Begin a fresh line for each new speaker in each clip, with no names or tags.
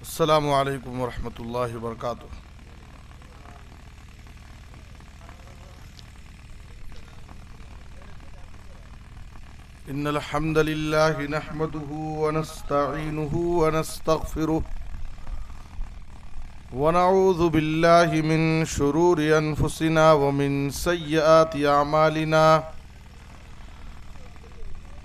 السلام علیکم ورحمۃ اللہ وبرکاتہ۔ ان الحمد للہ نحمده ونستعینه ونستغفره ونعوذ باللہ من شرور انفسنا ومن سیئات اعمالنا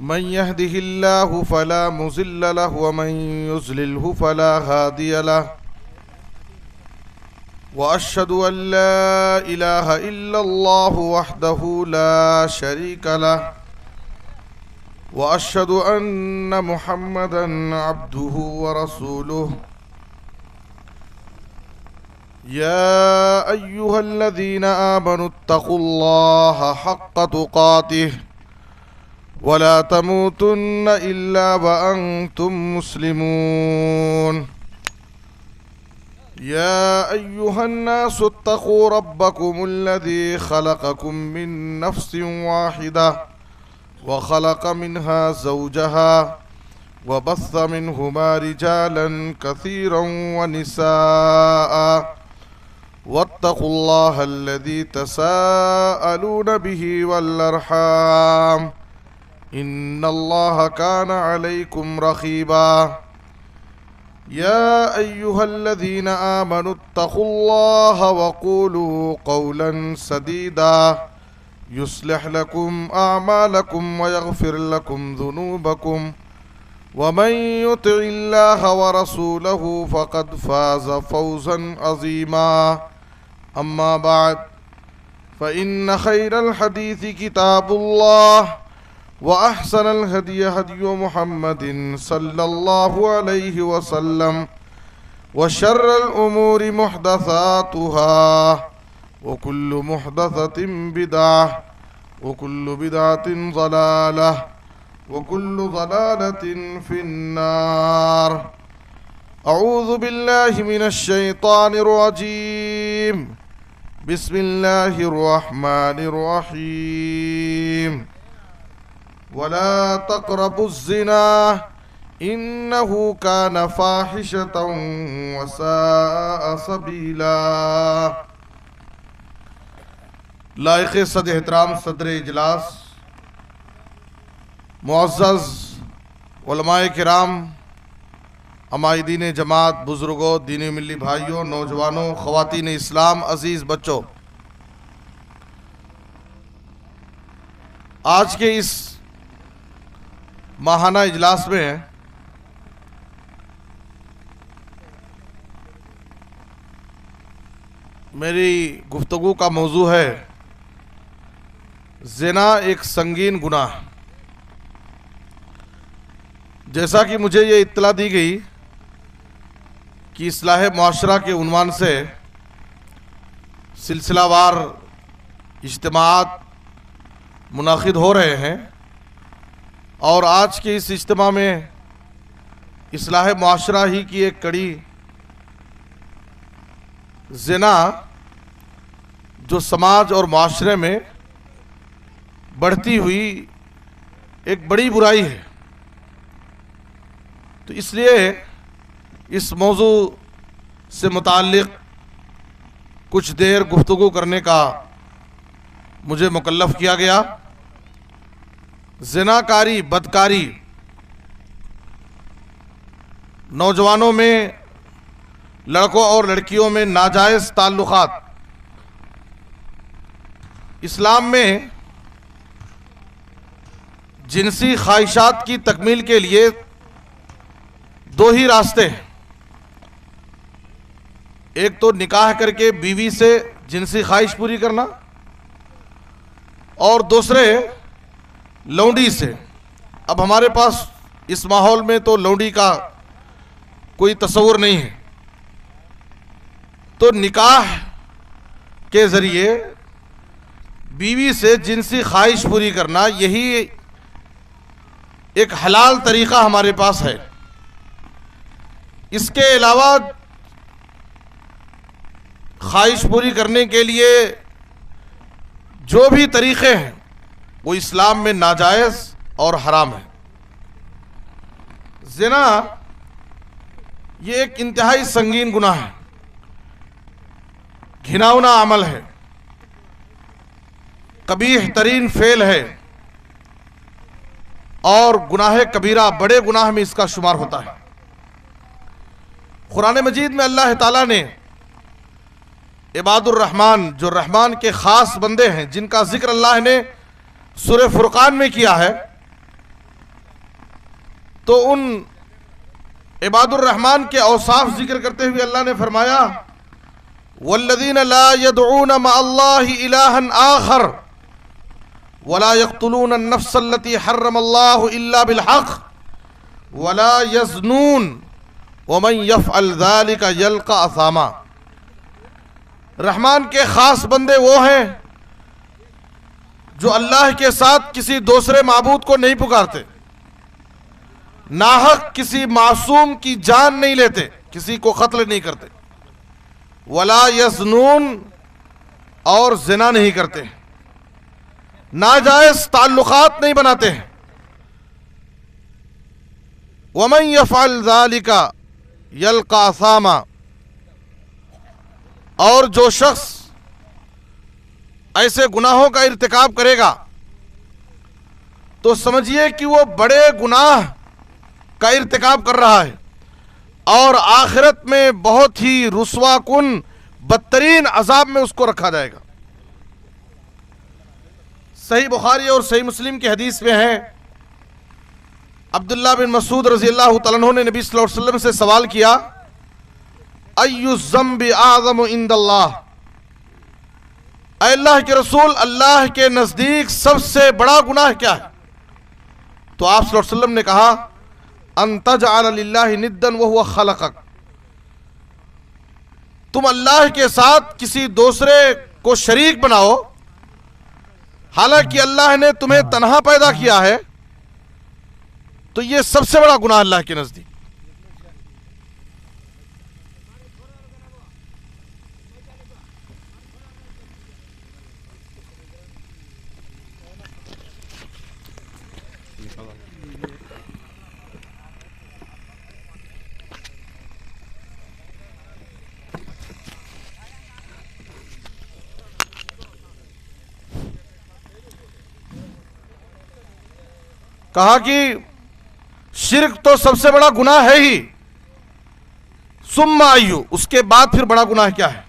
من يهده الله فلا مضل له ومن يضلله فلا هادي له وأشهد أن لا إله إلا الله وحده لا شريك له وأشهد أن محمدا عبده ورسوله يا أيها الذين آمنوا اتقوا الله حق تقاته ولا تموتن إلا وأنتم مسلمون يا أيها الناس اتقوا ربكم الذي خلقكم من نفس واحدة وخلق منها زوجها وبث منهما رجالا كثيرا ونساء واتقوا الله الذي تساءلون به والأرحام إن الله كان عليكم رقيبا يا أيها الذين آمنوا اتقوا الله وقولوا قولا سديدا يصلح لكم أعمالكم ويغفر لكم ذنوبكم ومن يطع الله ورسوله فقد فاز فوزا عظيما أما بعد فإن خير الحديث كتاب الله وأحسن الهدي هدي محمد صلى الله عليه وسلم وشر الأمور محدثاتها وكل محدثة بدعة وكل بدعة ضلالة وكل ضلالة في النار أعوذ بالله من الشيطان الرجيم بسم الله الرحمن الرحيم ولا تقربوا الزنا إنه كان فاحشة وساء سبيلا۔ لائق صد احترام صدر اجلاس، معزز علماء کرام، عمائدین جماعت، بزرگوں، دینی ملی بھائیوں، نوجوانوں، خواتین اسلام، عزیز بچوں، آج کے اس ماہانہ اجلاس میں میری گفتگو کا موضوع ہے زنا ایک سنگین گناہ۔ جیسا کہ مجھے یہ اطلاع دی گئی کہ اصلاح معاشرہ کے عنوان سے سلسلہ وار اجتماعات منعقد ہو رہے ہیں، اور آج کے اس اجتماع میں اصلاح معاشرہ ہی کی ایک کڑی زنا، جو سماج اور معاشرے میں بڑھتی ہوئی ایک بڑی برائی ہے، تو اس لیے اس موضوع سے متعلق کچھ دیر گفتگو کرنے کا مجھے مکلف کیا گیا۔ زناکاری، بدکاری، نوجوانوں میں، لڑکوں اور لڑکیوں میں ناجائز تعلقات، اسلام میں جنسی خواہشات کی تکمیل کے لیے دو ہی راستے ہیں، ایک تو نکاح کر کے بیوی سے جنسی خواہش پوری کرنا، اور دوسرے لونڈی سے۔ اب ہمارے پاس اس ماحول میں تو لونڈی کا کوئی تصور نہیں ہے، تو نکاح کے ذریعے بیوی سے جنسی خواہش پوری کرنا، یہی ایک حلال طریقہ ہمارے پاس ہے۔ اس کے علاوہ خواہش پوری کرنے کے لیے جو بھی طریقے ہیں وہ اسلام میں ناجائز اور حرام ہے۔ زنا یہ ایک انتہائی سنگین گناہ ہے، گھناؤنا عمل ہے، قبیح ترین فعل ہے، اور گناہ کبیرہ بڑے گناہ میں اس کا شمار ہوتا ہے۔ قرآن مجید میں اللہ تعالیٰ نے عباد الرحمن، جو رحمان کے خاص بندے ہیں، جن کا ذکر اللہ نے سورہ فرقان میں کیا ہے، تو ان عباد الرحمن کے اوصاف ذکر کرتے ہوئے اللہ نے فرمایا والذین لا يدعون مع اللہ الہا آخر ولا يقتلون النفس التي حرم اللہ الا بالحق ولا يزنون ومن يفعل ذلك يلقى اثاما۔ رحمان کے خاص بندے وہ ہیں جو اللہ کے ساتھ کسی دوسرے معبود کو نہیں پکارتے، ناحق کسی معصوم کی جان نہیں لیتے، کسی کو قتل نہیں کرتے، ولا یزنون، اور زنا نہیں کرتے، ناجائز تعلقات نہیں بناتے ہیں، ومن یفعل ذلک یلقى اثاما، اور جو شخص ایسے گناہوں کا ارتکاب کرے گا تو سمجھیے کہ وہ بڑے گناہ کا ارتکاب کر رہا ہے، اور آخرت میں بہت ہی رسوا کن بدترین عذاب میں اس کو رکھا جائے گا۔ صحیح بخاری اور صحیح مسلم کی حدیث میں ہے، عبداللہ بن مسعود رضی اللہ تعالیٰ عنہ نے نبی صلی اللہ علیہ وسلم سے سوال کیا ای الذنب اعظم عند اللہ، اے اللہ کے رسول، اللہ کے نزدیک سب سے بڑا گناہ کیا ہے؟ تو آپ صلی اللہ علیہ وسلم نے کہا ان تجعل للہ ندا وہو خلقک، تم اللہ کے ساتھ کسی دوسرے کو شریک بناؤ حالانکہ اللہ نے تمہیں تنہا پیدا کیا ہے، تو یہ سب سے بڑا گناہ اللہ کے نزدیک۔ کہا کہ شرک تو سب سے بڑا گناہ ہے ہی، ثم ایو، اس کے بعد پھر بڑا گناہ کیا ہے؟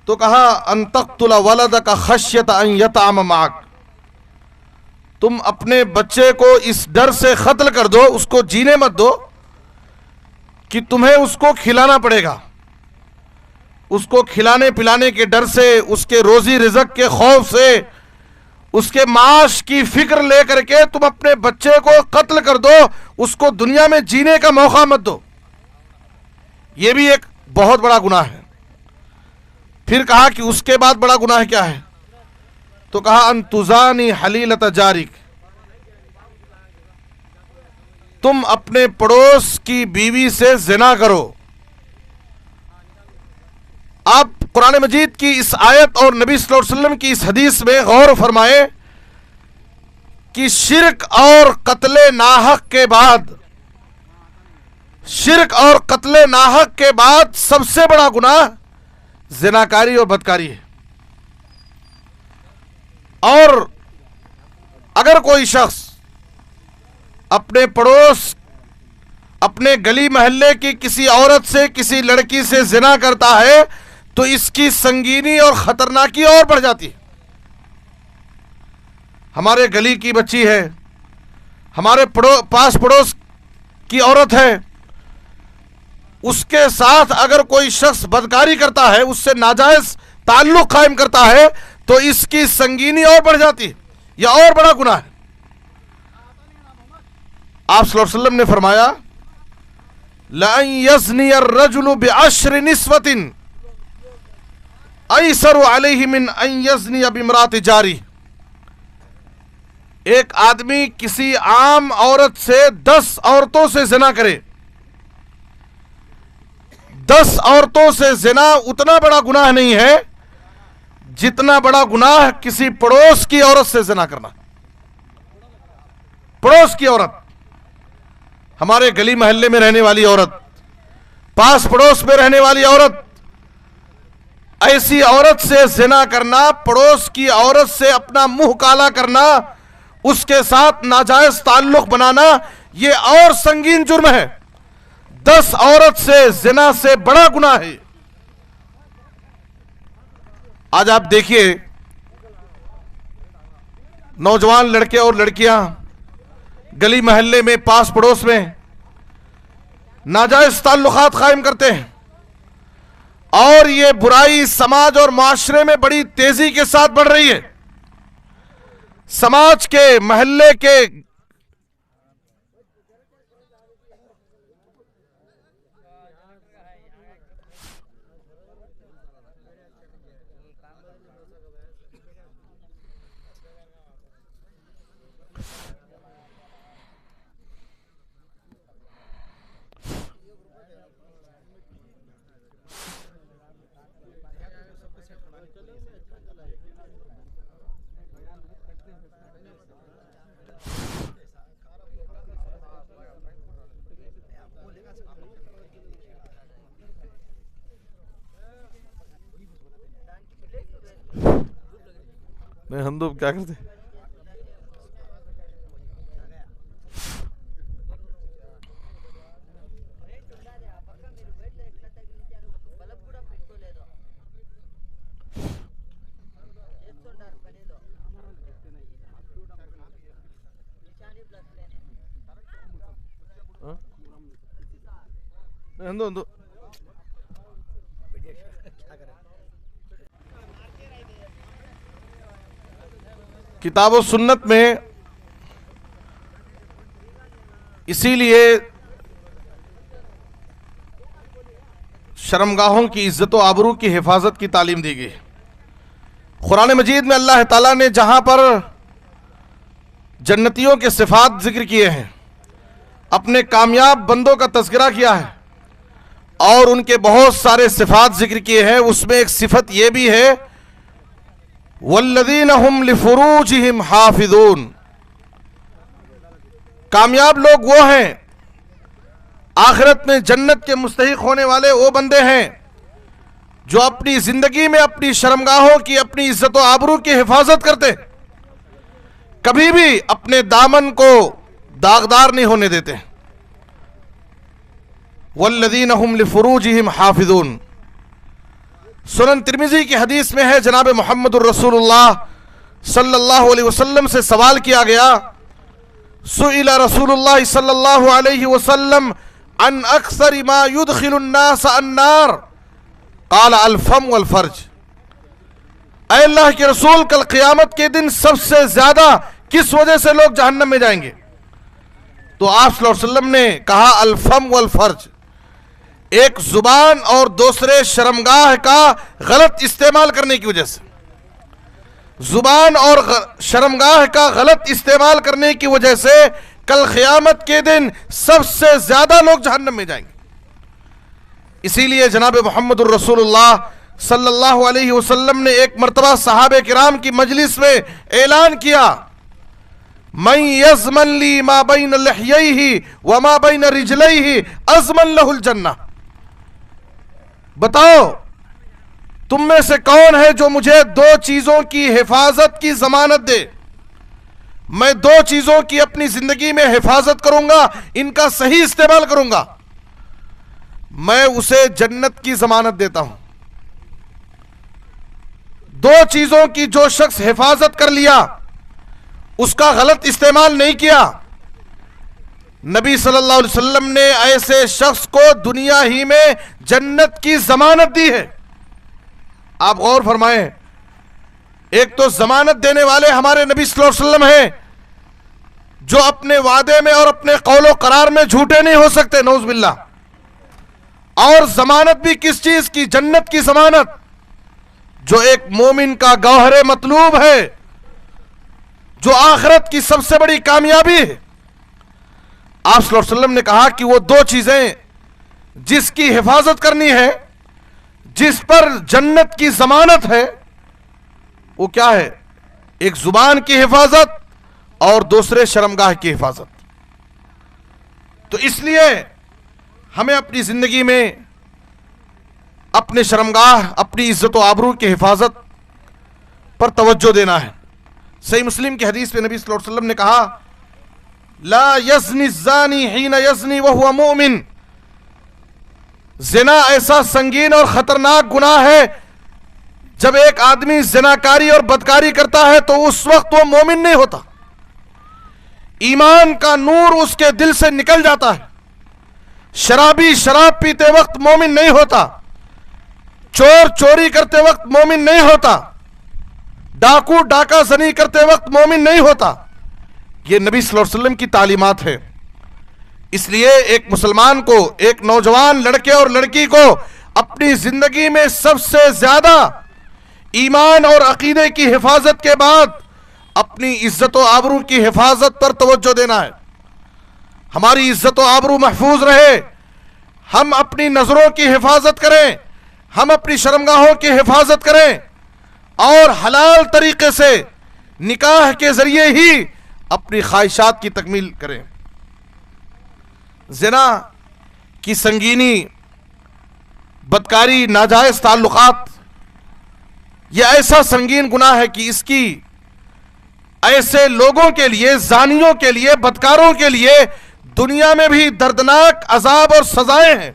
تو کہا ان تقتل ولدک خشیۃ ان یطعم معک، تم اپنے بچے کو اس ڈر سے قتل کر دو، اس کو جینے مت دو کہ تمہیں اس کو کھلانا پڑے گا، اس کو کھلانے پلانے کے ڈر سے، اس کے روزی رزق کے خوف سے، اس کے معاش کی فکر لے کر کے تم اپنے بچے کو قتل کر دو، اس کو دنیا میں جینے کا موقع مت دو، یہ بھی ایک بہت بڑا گناہ ہے۔ پھر کہا کہ اس کے بعد بڑا گناہ کیا ہے؟ تو کہا ان تزانی حلیلۃ جارک، تم اپنے پڑوس کی بیوی سے زنا کرو۔ آپ قرآن مجید کی اس آیت اور نبی صلی اللہ علیہ وسلم کی اس حدیث میں غور فرمائے کہ شرک اور قتل ناحق کے بعد، شرک اور قتل ناحق کے بعد سب سے بڑا گناہ زناکاری اور بدکاری ہے۔ اور اگر کوئی شخص اپنے پڑوس، اپنے گلی محلے کی کسی عورت سے، کسی لڑکی سے زنا کرتا ہے تو اس کی سنگینی اور خطرناکی اور بڑھ جاتی ہے۔ ہمارے گلی کی بچی ہے، ہمارے پاس پڑوس کی عورت ہے، اس کے ساتھ اگر کوئی شخص بدکاری کرتا ہے، اس سے ناجائز تعلق قائم کرتا ہے تو اس کی سنگینی اور بڑھ جاتی ہے، یہ اور بڑا گناہ ہے۔ آپ صلی اللہ علیہ وسلم نے فرمایا لَأَن يَزْنِيَ الرَّجُلُ بِعَشْرِ نِسْوَةٍ ایسر علیہ من ان یزنی بامرأۃ جاری، ایک آدمی کسی عام عورت سے 10 عورتوں سے زنا کرے، 10 عورتوں سے زنا اتنا بڑا گناہ نہیں ہے جتنا بڑا گناہ کسی پڑوس کی عورت سے زنا کرنا۔ پڑوس کی عورت، ہمارے گلی محلے میں رہنے والی عورت، پاس پڑوس میں رہنے والی عورت، ایسی عورت سے زنا کرنا، پڑوس کی عورت سے اپنا منہ کالا کرنا، اس کے ساتھ ناجائز تعلق بنانا، یہ اور سنگین جرم ہے۔ 10 عورت سے زنا سے بڑا گناہ ہے۔ آج آپ دیکھیے نوجوان لڑکے اور لڑکیاں گلی محلے میں، پاس پڑوس میں ناجائز تعلقات قائم کرتے ہیں، اور یہ برائی سماج اور معاشرے میں بڑی تیزی کے ساتھ بڑھ رہی ہے۔ سماج کے، محلے کے نہیں ہندو کیا کرتے؟ ہندو کتاب و سنت میں اسی لیے شرمگاہوں کی عزت و آبرو کی حفاظت کی تعلیم دی گئی۔ قرآن مجید میں اللہ تعالیٰ نے جہاں پر جنتیوں کے صفات ذکر کیے ہیں، اپنے کامیاب بندوں کا تذکرہ کیا ہے، اور ان کے بہت سارے صفات ذکر کیے ہیں، اس میں ایک صفت یہ بھی ہے والذین ہم لفروجہم حافظون۔ کامیاب لوگ وہ ہیں، آخرت میں جنت کے مستحق ہونے والے وہ بندے ہیں جو اپنی زندگی میں اپنی شرمگاہوں کی، اپنی عزت و آبرو کی حفاظت کرتے، کبھی بھی اپنے دامن کو داغدار نہیں ہونے دیتے۔ والذین ہم لفروجہم حافظون۔ سنن ترمذی کی حدیث میں ہے، جناب محمد الرسول اللہ صلی اللہ علیہ وسلم سے سوال کیا گیا، سئل رسول اللہ صلی اللہ علیہ وسلم عن اکثر ما يدخل الناس النار قال الفم والفرج۔ اے اللہ کے رسول، کل قیامت کے دن سب سے زیادہ کس وجہ سے لوگ جہنم میں جائیں گے؟ تو آپ صلی اللہ علیہ وسلم نے کہا الفم والفرج، ایک زبان اور دوسرے شرمگاہ کا غلط استعمال کرنے کی وجہ سے، زبان اور شرمگاہ کا غلط استعمال کرنے کی وجہ سے کل قیامت کے دن سب سے زیادہ لوگ جہنم میں جائیں گے۔ اسی لیے جناب محمد الرسول اللہ صلی اللہ علیہ وسلم نے ایک مرتبہ صحابہ کرام کی مجلس میں اعلان کیا، من یضمن لی ما بین لحییہ وما بین رجلیہ اضمن لہ الجنہ۔ بتاؤ تم میں سے کون ہے جو مجھے 2 چیزوں کی حفاظت کی ضمانت دے؟ میں 2 چیزوں کی اپنی زندگی میں حفاظت کروں گا، ان کا صحیح استعمال کروں گا، میں اسے جنت کی ضمانت دیتا ہوں۔ 2 چیزوں کی جو شخص حفاظت کر لیا، اس کا غلط استعمال نہیں کیا، نبی صلی اللہ علیہ وسلم نے ایسے شخص کو دنیا ہی میں جنت کی ضمانت دی ہے۔ آپ غور فرمائیں، ایک تو ضمانت دینے والے ہمارے نبی صلی اللہ علیہ وسلم ہیں، جو اپنے وعدے میں اور اپنے قول و قرار میں جھوٹے نہیں ہو سکتے، نعوذ باللہ۔ اور ضمانت بھی کس چیز کی؟ جنت کی ضمانت، جو ایک مومن کا گوہر مطلوب ہے، جو آخرت کی سب سے بڑی کامیابی ہے۔ آپ صلی اللہ علیہ وسلم نے کہا کہ وہ 2 چیزیں جس کی حفاظت کرنی ہے، جس پر جنت کی ضمانت ہے، وہ کیا ہے؟ ایک زبان کی حفاظت اور دوسرے شرمگاہ کی حفاظت۔ تو اس لیے ہمیں اپنی زندگی میں اپنے شرمگاہ، اپنی عزت و آبرو کی حفاظت پر توجہ دینا ہے۔ صحیح مسلم کی حدیث میں نبی صلی اللہ علیہ وسلم نے کہا لا یزنی الزانی حین یزنی وہو مؤمن، زنا ایسا سنگین اور خطرناک گناہ ہے جب ایک آدمی زناکاری اور بدکاری کرتا ہے تو اس وقت وہ مومن نہیں ہوتا، ایمان کا نور اس کے دل سے نکل جاتا ہے۔ شرابی شراب پیتے وقت مومن نہیں ہوتا، چور چوری کرتے وقت مومن نہیں ہوتا، ڈاکو ڈاکہ زنی کرتے وقت مومن نہیں ہوتا۔ یہ نبی صلی اللہ علیہ وسلم کی تعلیمات ہے۔ اس لیے ایک مسلمان کو، ایک نوجوان لڑکے اور لڑکی کو اپنی زندگی میں سب سے زیادہ ایمان اور عقیدے کی حفاظت کے بعد اپنی عزت و آبرو کی حفاظت پر توجہ دینا ہے۔ ہماری عزت و آبرو محفوظ رہے، ہم اپنی نظروں کی حفاظت کریں، ہم اپنی شرمگاہوں کی حفاظت کریں اور حلال طریقے سے نکاح کے ذریعے ہی اپنی خواہشات کی تکمیل کریں۔ زنا کی سنگینی، بدکاری، ناجائز تعلقات، یہ ایسا سنگین گناہ ہے کہ اس کی ایسے لوگوں کے لیے، زانیوں کے لیے، بدکاروں کے لیے دنیا میں بھی دردناک عذاب اور سزائیں ہیں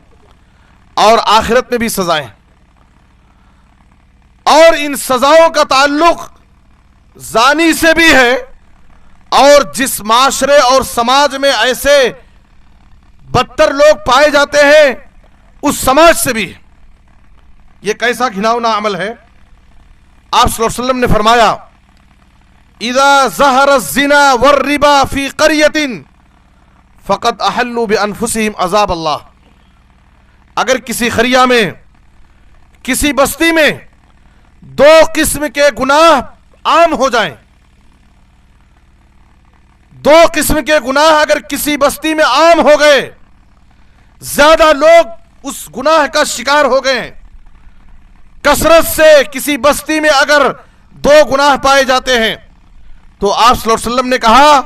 اور آخرت میں بھی سزائیں ہیں۔ اور ان سزاؤں کا تعلق زانی سے بھی ہے، اور جس معاشرے اور سماج میں ایسے بدتر لوگ پائے جاتے ہیں اس سماج سے بھی۔ یہ کیسا گھناؤنا عمل ہے؟ آپ صلی اللہ علیہ وسلم نے فرمایا اذا ظہر الزنا والربا فی قریۃ فقد احلوا بانفسہم عذاب اللہ۔ اگر کسی قریہ میں، کسی بستی میں دو قسم کے گناہ عام ہو جائیں، دو قسم کے گناہ اگر کسی بستی میں عام ہو گئے، زیادہ لوگ اس گناہ کا شکار ہو گئے، کثرت سے کسی بستی میں اگر دو گناہ پائے جاتے ہیں تو آپ صلی اللہ علیہ وسلم نے کہا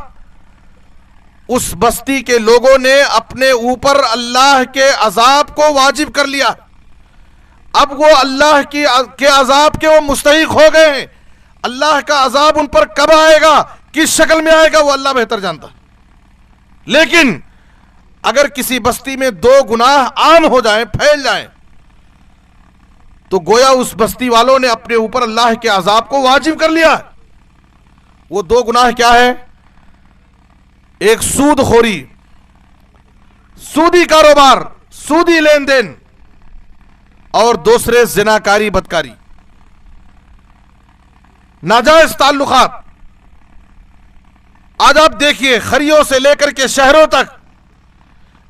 اس بستی کے لوگوں نے اپنے اوپر اللہ کے عذاب کو واجب کر لیا، اب وہ اللہ کے عذاب کے وہ مستحق ہو گئے ہیں۔ اللہ کا عذاب ان پر کب آئے گا، کس شکل میں آئے گا، وہ اللہ بہتر جانتا ہے۔ لیکن اگر کسی بستی میں دو گناہ عام ہو جائیں، پھیل جائیں، تو گویا اس بستی والوں نے اپنے اوپر اللہ کے عذاب کو واجب کر لیا۔ وہ دو گناہ کیا ہے؟ ایک سود خوری، سودی کاروبار، سودی لین دین، اور دوسرے زناکاری، بدکاری، ناجائز تعلقات۔ آج آپ دیکھیے خریوں سے لے کر کے شہروں تک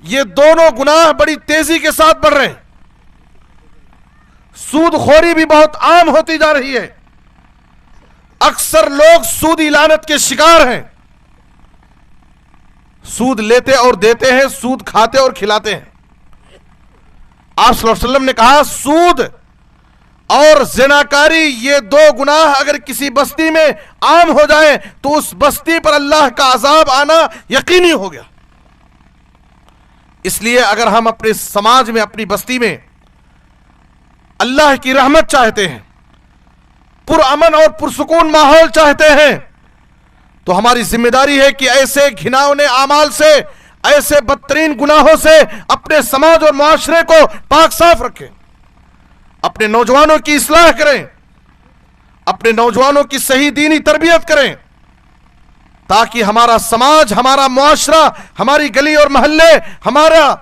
یہ دونوں گناہ بڑی تیزی کے ساتھ بڑھ رہے ہیں۔ سود خوری بھی بہت عام ہوتی جا رہی ہے، اکثر لوگ سودی لعنت کے شکار ہیں، سود لیتے اور دیتے ہیں، سود کھاتے اور کھلاتے ہیں۔ آپ صلی اللہ علیہ وسلم نے کہا سود اور زناکاری، یہ دو گناہ اگر کسی بستی میں عام ہو جائیں تو اس بستی پر اللہ کا عذاب آنا یقینی ہو گیا۔ اس لیے اگر ہم اپنے سماج میں، اپنی بستی میں اللہ کی رحمت چاہتے ہیں، پرامن اور پرسکون ماحول چاہتے ہیں، تو ہماری ذمہ داری ہے کہ ایسے گھناؤنے اعمال سے، ایسے بدترین گناہوں سے اپنے سماج اور معاشرے کو پاک صاف رکھیں، اپنے نوجوانوں کی اصلاح کریں، اپنے نوجوانوں کی صحیح دینی تربیت کریں، تاکہ ہمارا سماج، ہمارا معاشرہ، ہماری گلی اور محلے، ہمارا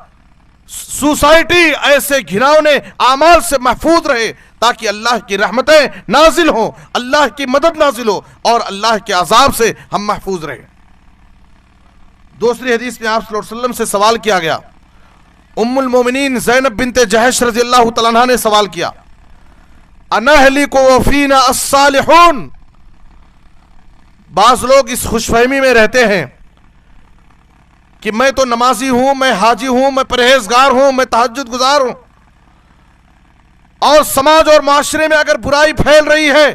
سوسائٹی ایسے گھناؤنے اعمال سے محفوظ رہے، تاکہ اللہ کی رحمتیں نازل ہوں، اللہ کی مدد نازل ہو، اور اللہ کے عذاب سے ہم محفوظ رہیں۔ دوسری حدیث میں آپ صلی اللہ علیہ وسلم سے سوال کیا گیا، ام المومنین زینب بنت جہش رضی اللہ تعالیٰ عنہ نے سوال کیا، انہلک وفینا الصالحون۔ بعض لوگ اس خوش فہمی میں رہتے ہیں کہ میں تو نمازی ہوں، میں حاجی ہوں، میں پرہیزگار ہوں، میں تہجد گزار ہوں، اور سماج اور معاشرے میں اگر برائی پھیل رہی ہے،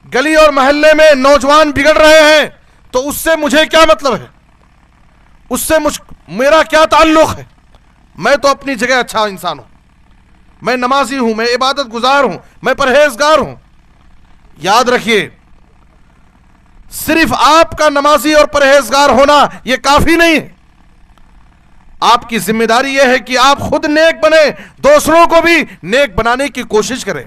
گلی اور محلے میں نوجوان بگڑ رہے ہیں، تو اس سے مجھے کیا مطلب ہے، اس سے میرا کیا تعلق ہے؟ میں تو اپنی جگہ اچھا انسان ہوں، میں نمازی ہوں، میں عبادت گزار ہوں، میں پرہیزگار ہوں۔ یاد رکھیے، صرف آپ کا نمازی اور پرہیزگار ہونا یہ کافی نہیں ہے۔ آپ کی ذمہ داری یہ ہے کہ آپ خود نیک بنے، دوسروں کو بھی نیک بنانے کی کوشش کریں۔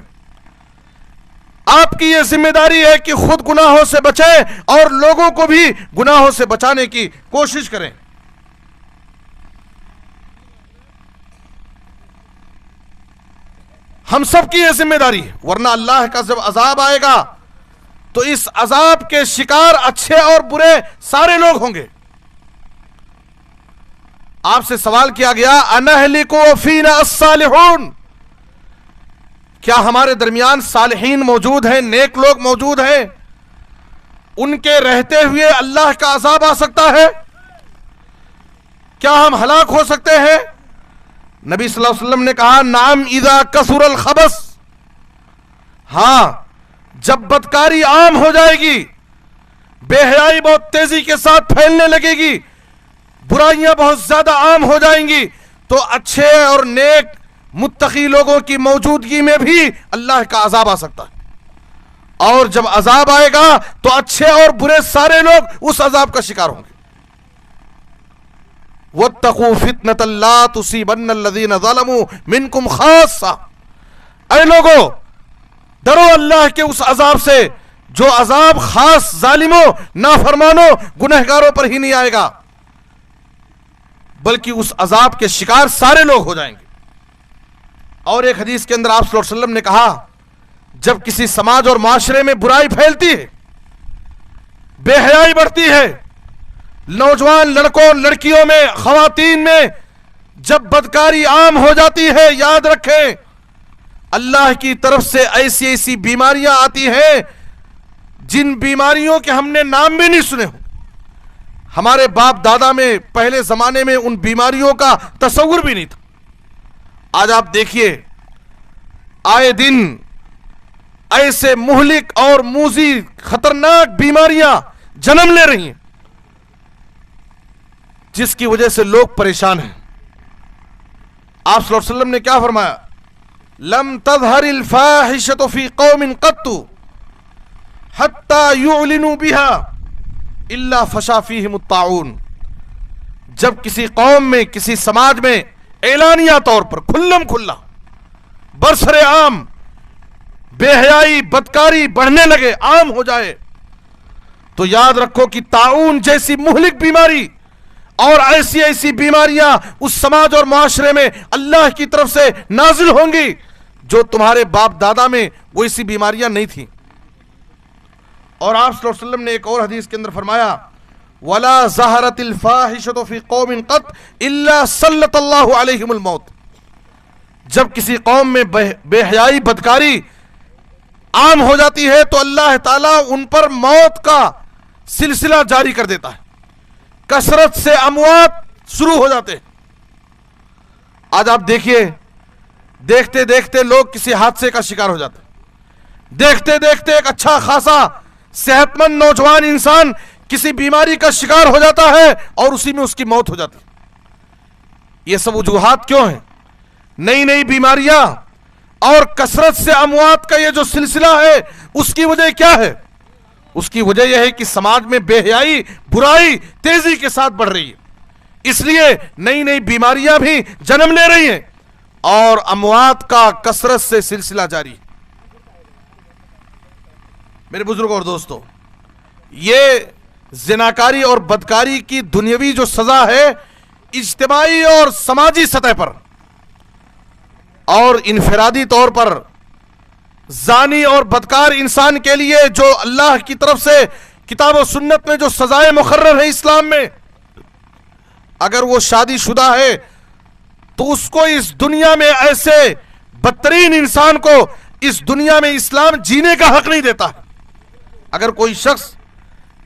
آپ کی یہ ذمہ داری ہے کہ خود گناہوں سے بچیں اور لوگوں کو بھی گناہوں سے بچانے کی کوشش کریں۔ ہم سب کی یہ ذمہ داری ہے، ورنہ اللہ کا جب عذاب آئے گا تو اس عذاب کے شکار اچھے اور برے سارے لوگ ہوں گے۔ آپ سے سوال کیا گیا انہلک وفینا الصالحون، کیا ہمارے درمیان صالحین موجود ہیں، نیک لوگ موجود ہیں؟ ان کے رہتے ہوئے اللہ کا عذاب آ سکتا ہے؟ کیا ہم ہلاک ہو سکتے ہیں؟ نبی صلی اللہ علیہ وسلم نے کہا نعم اذا کثر الخبث، ہاں جب بدکاری عام ہو جائے گی، بے حیائی بہت تیزی کے ساتھ پھیلنے لگے گی، برائیاں بہت زیادہ عام ہو جائیں گی، تو اچھے اور نیک متقی لوگوں کی موجودگی میں بھی اللہ کا عذاب آ سکتا ہے۔ اور جب عذاب آئے گا تو اچھے اور برے سارے لوگ اس عذاب کا شکار ہوں گے۔ وَاتَّقُوا فِتْنَةً لَا تُصِيبَنَّ الَّذِينَ ظَلَمُوا مِنْكُمْ خَاصَّةً، اے لوگو ڈرو اللہ کے اس عذاب سے جو عذاب خاص ظالموں، نافرمانوں، گنہگاروں پر ہی نہیں آئے گا، بلکہ اس عذاب کے شکار سارے لوگ ہو جائیں گے۔ اور ایک حدیث کے اندر آپ صلی اللہ علیہ وسلم نے کہا جب کسی سماج اور معاشرے میں برائی پھیلتی ہے، بے حیائی بڑھتی ہے، نوجوان لڑکوں لڑکیوں میں، خواتین میں جب بدکاری عام ہو جاتی ہے، یاد رکھیں اللہ کی طرف سے ایسی ایسی بیماریاں آتی ہیں جن بیماریوں کے ہم نے نام بھی نہیں سنے ہوں۔ ہمارے باپ دادا میں پہلے زمانے میں ان بیماریوں کا تصور بھی نہیں تھا۔ آج آپ دیکھیے آئے دن ایسے مہلک اور موذی خطرناک بیماریاں جنم لے رہی ہیں جس کی وجہ سے لوگ پریشان ہیں۔ آپ صلی اللہ علیہ وسلم نے کیا فرمایا؟ لم تظہر الفاحشۃ فی قوم قط حتی یعلنوا بها الا فشا فیہم الطاعون، جب کسی قوم میں، کسی سماج میں اعلانیہ طور پر کھلم کھلا برسر عام بے حیائی بدکاری بڑھنے لگے، عام ہو جائے، تو یاد رکھو کہ طاعون جیسی مہلک بیماری اور ایسی ایسی بیماریاں اس سماج اور معاشرے میں اللہ کی طرف سے نازل ہوں گی جو تمہارے باپ دادا میں وہ ایسی بیماریاں نہیں تھیں۔ اور آپ صلی اللہ علیہ وسلم نے ایک اور حدیث کے اندر فرمایا وَلَا ظَهَرَتِ الْفَاحِشَةُ فِي قَوْمٍ قَطْ إِلَّا سَلَّطَ اللَّهُ عَلَيْهِمُ الْمَوْتِ، جب کسی قوم میں بے حیائی بدکاری عام ہو جاتی ہے تو اللہ تعالیٰ ان پر موت کا سلسلہ جاری کر دیتا ہے، کثرت سے اموات شروع ہو جاتے ہیں۔ آج آپ دیکھیے دیکھتے دیکھتے لوگ کسی حادثے کا شکار ہو جاتے ہیں، دیکھتے دیکھتے ایک اچھا خاصا صحت مند نوجوان انسان کسی بیماری کا شکار ہو جاتا ہے اور اسی میں اس کی موت ہو جاتی ہے۔ یہ سب وجوہات کیوں ہیں؟ نئی نئی بیماریاں اور کثرت سے اموات کا یہ جو سلسلہ ہے اس کی وجہ کیا ہے؟ اس کی وجہ یہ ہے کہ سماج میں بے حیائی برائی تیزی کے ساتھ بڑھ رہی ہے، اس لیے نئی نئی بیماریاں بھی جنم لے رہی ہیں اور اموات کا کثرت سے سلسلہ جاری ہے۔ میرے بزرگوں اور دوستو، یہ زناکاری اور بدکاری کی دنیاوی جو سزا ہے اجتماعی اور سماجی سطح پر اور انفرادی طور پر زانی اور بدکار انسان کے لیے جو اللہ کی طرف سے کتاب و سنت میں جو سزائیں مقرر ہیں اسلام میں، اگر وہ شادی شدہ ہے تو اس کو اس دنیا میں ایسے بدترین انسان کو اس دنیا میں اسلام جینے کا حق نہیں دیتا ہے۔ اگر کوئی شخص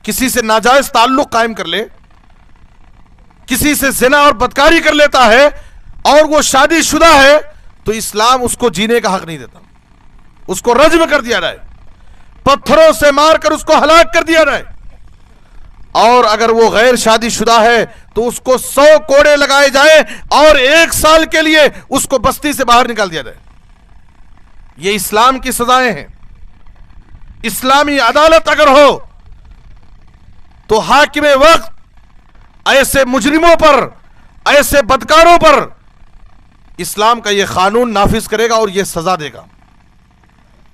کسی سے ناجائز تعلق قائم کر لے، کسی سے زنا اور بدکاری کر لیتا ہے اور وہ شادی شدہ ہے تو اسلام اس کو جینے کا حق نہیں دیتا، اس کو رجم کر دیا جائے، پتھروں سے مار کر اس کو ہلاک کر دیا جائے۔ اور اگر وہ غیر شادی شدہ ہے تو اس کو 100 کوڑے لگائے جائیں اور 1 سال کے لیے اس کو بستی سے باہر نکال دیا جائے. یہ اسلام کی سزائیں ہیں. اسلامی عدالت اگر ہو تو حاکم وقت ایسے مجرموں پر، ایسے بدکاروں پر اسلام کا یہ قانون نافذ کرے گا اور یہ سزا دے گا.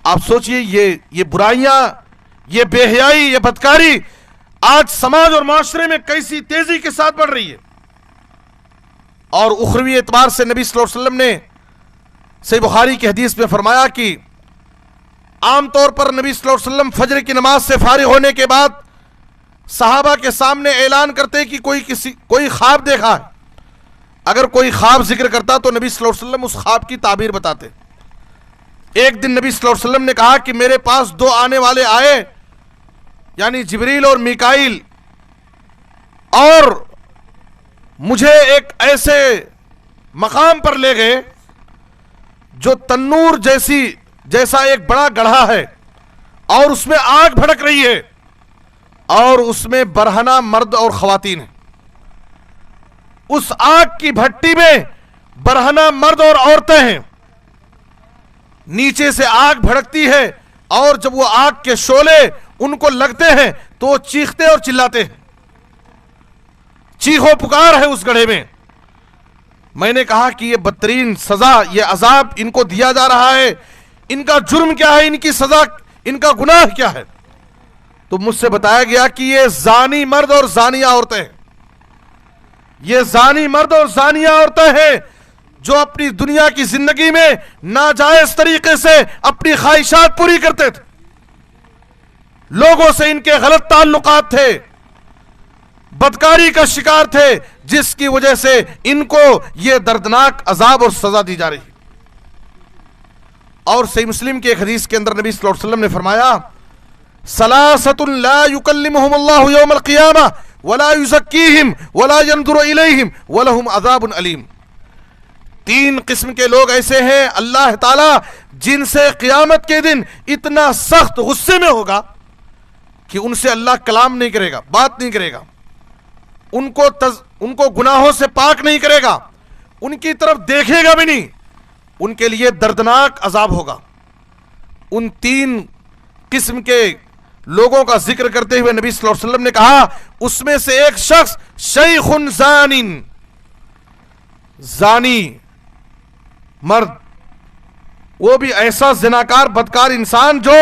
آپ سوچئے یہ برائیاں، یہ بے حیائی، یہ بدکاری آج سماج اور معاشرے میں کیسی تیزی کے ساتھ بڑھ رہی ہے. اور اخروی اعتبار سے نبی صلی اللہ علیہ وسلم نے صحیح بخاری کی حدیث میں فرمایا کہ عام طور پر نبی صلی اللہ علیہ وسلم فجر کی نماز سے فارغ ہونے کے بعد صحابہ کے سامنے اعلان کرتے کہ کوئی خواب دیکھا ہے. اگر کوئی خواب ذکر کرتا تو نبی صلی اللہ علیہ وسلم اس خواب کی تعبیر بتاتے. ایک دن نبی صلی اللہ علیہ وسلم نے کہا کہ میرے پاس 2 آنے والے آئے، یعنی جبریل اور میکائیل، اور مجھے ایک ایسے مقام پر لے گئے جو تنور جیسا ایک بڑا گڑھا ہے اور اس میں آگ بھڑک رہی ہے اور اس میں برہنہ مرد اور خواتین ہیں. اس آگ کی بھٹی میں برہنہ مرد اور عورتیں ہیں. نیچے سے آگ بھڑکتی ہے اور جب وہ آگ کے شعلے ان کو لگتے ہیں تو وہ چیختے اور چلاتے ہیں. چیخو پکار ہے اس گڑھے میں. میں نے کہا کہ یہ بدترین سزا، یہ عذاب ان کو دیا جا رہا ہے، ان کا جرم کیا ہے، ان کی سزا، ان کا گناہ کیا ہے؟ تو مجھ سے بتایا گیا کہ یہ زانی مرد اور زانیہ عورتیں ہیں. یہ زانی مرد اور زانیہ عورتیں ہیں جو اپنی دنیا کی زندگی میں ناجائز طریقے سے اپنی خواہشات پوری کرتے تھے. لوگوں سے ان کے غلط تعلقات تھے، بدکاری کا شکار تھے، جس کی وجہ سے ان کو یہ دردناک عذاب اور سزا دی جا رہی. اور صحیح مسلم کی ایک حدیث کے اندر نبی صلی اللہ علیہ وسلم نے فرمایا ثلاثۃ لا يكلمهم الله يوم القيامة ولا يزكيهم ولا ينظر إليهم ولهم عذاب أليم. 3 قسم کے لوگ ایسے ہیں اللہ تعالیٰ جن سے قیامت کے دن اتنا سخت غصے میں ہوگا کہ ان سے اللہ کلام نہیں کرے گا، بات نہیں کرے گا، ان کو گناہوں سے پاک نہیں کرے گا، ان کی طرف دیکھے گا بھی نہیں. ان کے لیے دردناک عذاب ہوگا. ان 3 قسم کے لوگوں کا ذکر کرتے ہوئے نبی صلی اللہ علیہ وسلم نے کہا اس میں سے ایک شخص شیخ زانی مرد، وہ بھی ایسا زناکار بدکار انسان جو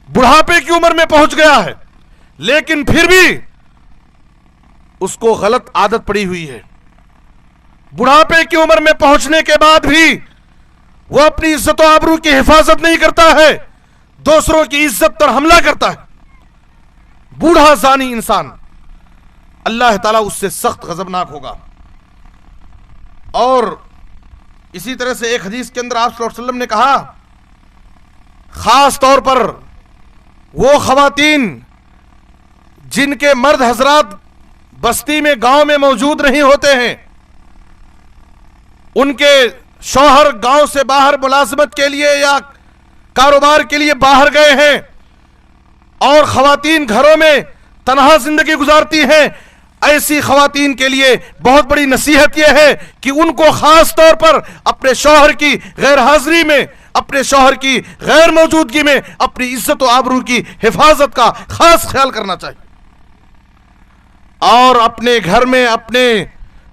بڑھاپے کی عمر میں پہنچ گیا ہے لیکن پھر بھی اس کو غلط عادت پڑی ہوئی ہے. بڑھاپے کی عمر میں پہنچنے کے بعد بھی وہ اپنی عزت و آبرو کی حفاظت نہیں کرتا ہے، دوسروں کی عزت پر حملہ کرتا ہے. بوڑھا زانی انسان، اللہ تعالیٰ اس سے سخت غضبناک ہوگا. اور اسی طرح سے ایک حدیث کے اندر آپ صلی اللہ علیہ وسلم نے کہا خاص طور پر وہ خواتین جن کے مرد حضرات بستی میں، گاؤں میں موجود نہیں ہوتے ہیں، ان کے شوہر گاؤں سے باہر ملازمت کے لیے یا کاروبار کے لیے باہر گئے ہیں اور خواتین گھروں میں تنہا زندگی گزارتی ہیں، ایسی خواتین کے لیے بہت بڑی نصیحت یہ ہے کہ ان کو خاص طور پر اپنے شوہر کی غیر حاضری میں، اپنے شوہر کی غیر موجودگی میں اپنی عزت و آبرو کی حفاظت کا خاص خیال کرنا چاہیے اور اپنے گھر میں اپنے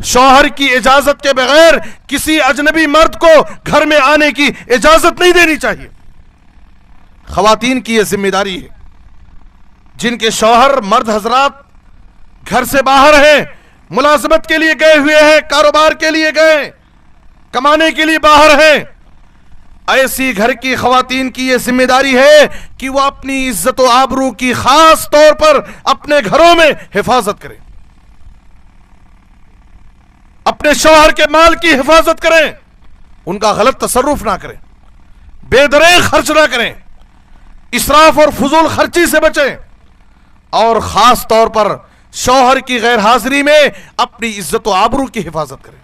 شوہر کی اجازت کے بغیر کسی اجنبی مرد کو گھر میں آنے کی اجازت نہیں دینی چاہیے. خواتین کی یہ ذمہ داری ہے جن کے شوہر مرد حضرات گھر سے باہر ہیں، ملازمت کے لیے گئے ہوئے ہیں، کاروبار کے لیے گئے، کمانے کے لیے باہر ہیں. ایسی گھر کی خواتین کی یہ ذمہ داری ہے کہ وہ اپنی عزت و آبرو کی خاص طور پر اپنے گھروں میں حفاظت کریں، اپنے شوہر کے مال کی حفاظت کریں، ان کا غلط تصرف نہ کریں، بے دریغ خرچ نہ کریں، اسراف اور فضول خرچی سے بچیں اور خاص طور پر شوہر کی غیر حاضری میں اپنی عزت و آبرو کی حفاظت کریں،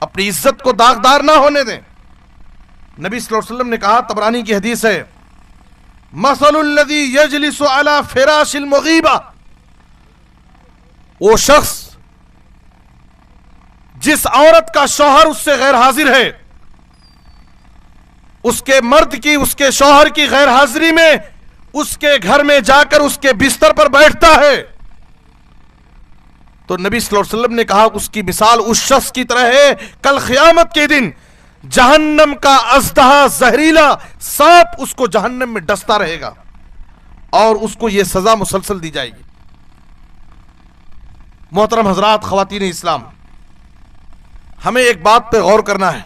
اپنی عزت کو داغدار نہ ہونے دیں. نبی صلی اللہ علیہ وسلم نے کہا، طبرانی کی حدیث ہے، مثل الذی یجلس علی فراش المغیبہ وہ شخص جس عورت کا شوہر اس سے غیر حاضر ہے، اس کے مرد کی، اس کے شوہر کی غیر حاضری میں اس کے گھر میں جا کر اس کے بستر پر بیٹھتا ہے، تو نبی صلی اللہ علیہ وسلم نے کہا اس کی مثال اس شخص کی طرح ہے کل قیامت کے دن جہنم کا اژدہا زہریلا سانپ اس کو جہنم میں ڈستا رہے گا اور اس کو یہ سزا مسلسل دی جائے گی۔ محترم حضرات، خواتین اسلام، ہمیں ایک بات پہ غور کرنا ہے۔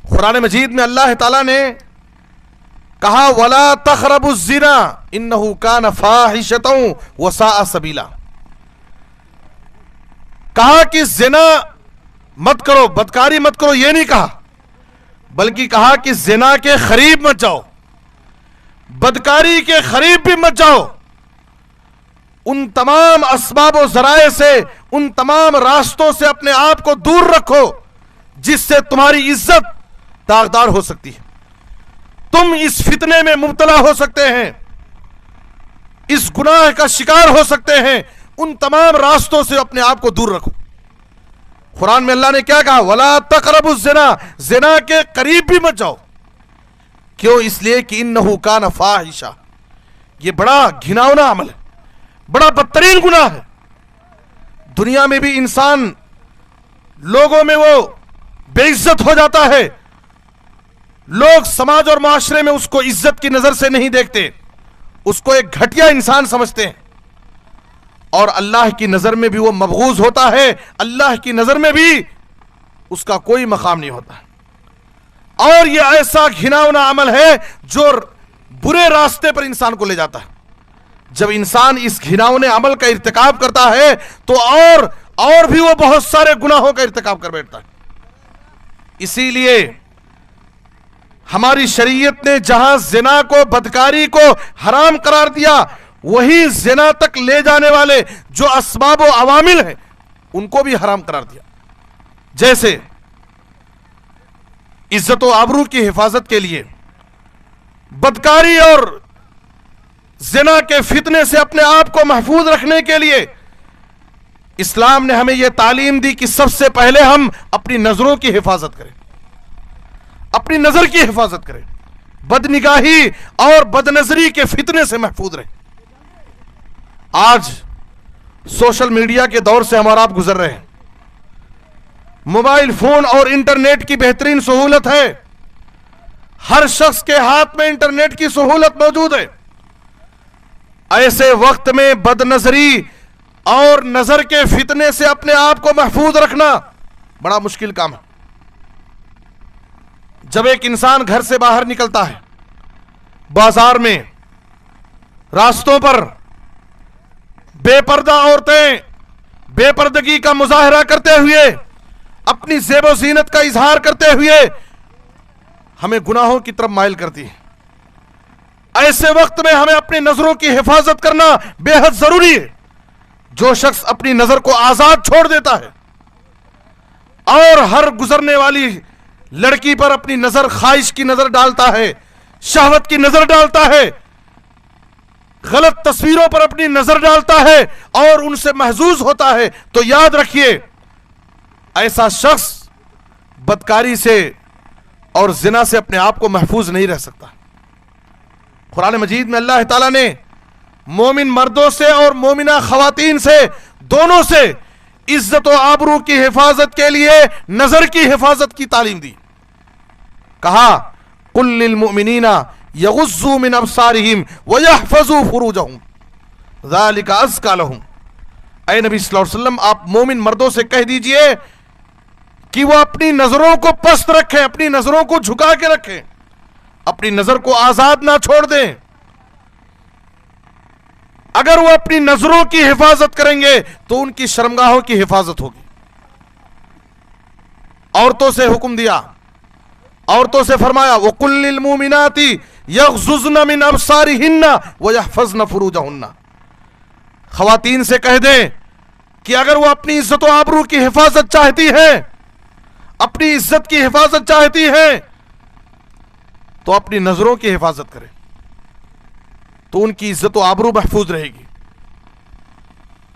قرآن مجید میں اللہ تعالیٰ نے کہا وَلَا تَقْرَبُوا الزِّنَا إِنَّهُ كَانَ فَاحِشَةً وَسَاءَ سَبِيلًا، کہا کہ زنا مت کرو، بدکاری مت کرو، یہ نہیں کہا، بلکہ کہا کہ زنا کے قریب مت جاؤ، بدکاری کے قریب بھی مت جاؤ۔ ان تمام اسباب و ذرائع سے، ان تمام راستوں سے اپنے آپ کو دور رکھو جس سے تمہاری عزت داغدار ہو سکتی ہے، تم اس فتنے میں مبتلا ہو سکتے ہیں، اس گناہ کا شکار ہو سکتے ہیں۔ ان تمام راستوں سے اپنے آپ کو دور رکھو۔ قرآن میں اللہ نے کیا کہا؟ وَلَا تَقْرَبُوا الزِّنَا، زنا کے قریب بھی مت جاؤ۔ کیوں؟ اس لیے کہ اِنَّهُ كَانَ فَاحِشًا، یہ بڑا گھناؤنا عمل ہے، بڑا بدترین گناہ ہے۔ دنیا میں بھی انسان لوگوں میں وہ بے عزت ہو جاتا ہے، لوگ سماج اور معاشرے میں اس کو عزت کی نظر سے نہیں دیکھتے، اس کو ایک گھٹیا انسان سمجھتے ہیں، اور اللہ کی نظر میں بھی وہ مبغوض ہوتا ہے، اللہ کی نظر میں بھی اس کا کوئی مقام نہیں ہوتا۔ اور یہ ایسا گھناؤنا عمل ہے جو برے راستے پر انسان کو لے جاتا ہے۔ جب انسان اس گھناؤنے عمل کا ارتکاب کرتا ہے تو اور بھی وہ بہت سارے گناہوں کا ارتکاب کر بیٹھتا ہے۔ اسی لیے ہماری شریعت نے جہاں زنا کو، بدکاری کو حرام قرار دیا، وہی زنا تک لے جانے والے جو اسباب و عوامل ہیں ان کو بھی حرام قرار دیا۔ جیسے عزت و آبرو کی حفاظت کے لیے، بدکاری اور زنا کے فتنے سے اپنے آپ کو محفوظ رکھنے کے لیے اسلام نے ہمیں یہ تعلیم دی کہ سب سے پہلے ہم اپنی نظروں کی حفاظت کریں، اپنی نظر کی حفاظت کریں، بد نگاہی اور بد نظری کے فتنے سے محفوظ رہیں۔ آج سوشل میڈیا کے دور سے ہمارا آپ گزر رہے ہیں، موبائل فون اور انٹرنیٹ کی بہترین سہولت ہے، ہر شخص کے ہاتھ میں انٹرنیٹ کی سہولت موجود ہے۔ ایسے وقت میں بد نظری اور نظر کے فتنے سے اپنے آپ کو محفوظ رکھنا بڑا مشکل کام ہے۔ جب ایک انسان گھر سے باہر نکلتا ہے، بازار میں، راستوں پر، بے پردہ عورتیں بے پردگی کا مظاہرہ کرتے ہوئے، اپنی زیب و زینت کا اظہار کرتے ہوئے ہمیں گناہوں کی طرف مائل کرتی ہے۔ ایسے وقت میں ہمیں اپنی نظروں کی حفاظت کرنا بے حد ضروری ہے۔ جو شخص اپنی نظر کو آزاد چھوڑ دیتا ہے اور ہر گزرنے والی لڑکی پر اپنی نظر خواہش کی نظر ڈالتا ہے، شہوت کی نظر ڈالتا ہے، غلط تصویروں پر اپنی نظر ڈالتا ہے اور ان سے محظوظ ہوتا ہے، تو یاد رکھیے ایسا شخص بدکاری سے اور زنا سے اپنے آپ کو محفوظ نہیں رہ سکتا۔ قرآن مجید میں اللہ تعالیٰ نے مومن مردوں سے اور مومنہ خواتین سے، دونوں سے عزت و آبرو کی حفاظت کے لیے نظر کی حفاظت کی تعلیم دی۔ کہا قل للمؤمنین یغضوا من ابصارہم ویحفظوا فروجہم ذالک ازکی لہم۔ اے نبی صلی اللہ علیہ وسلم، آپ مومن مردوں سے کہہ دیجئے کہ وہ اپنی نظروں کو پست رکھیں، اپنی نظروں کو جھکا کے رکھیں، اپنی نظر کو آزاد نہ چھوڑ دیں۔ اگر وہ اپنی نظروں کی حفاظت کریں گے تو ان کی شرمگاہوں کی حفاظت ہوگی۔ عورتوں سے حکم دیا، عورتوں سے فرمایا وَقُلْ لِلْمُؤْمِنَاتِ يَغْضُضْنَ مِنْ أَبْصَارِهِنَّ وَيَحْفَظْنَ فُرُوجَهُنَّ، خواتین سے کہہ دیں کہ اگر وہ اپنی عزت و آبرو کی حفاظت چاہتی ہیں، اپنی عزت کی حفاظت چاہتی ہیں، تو اپنی نظروں کی حفاظت کریں، تو ان کی عزت و آبرو محفوظ رہے گی۔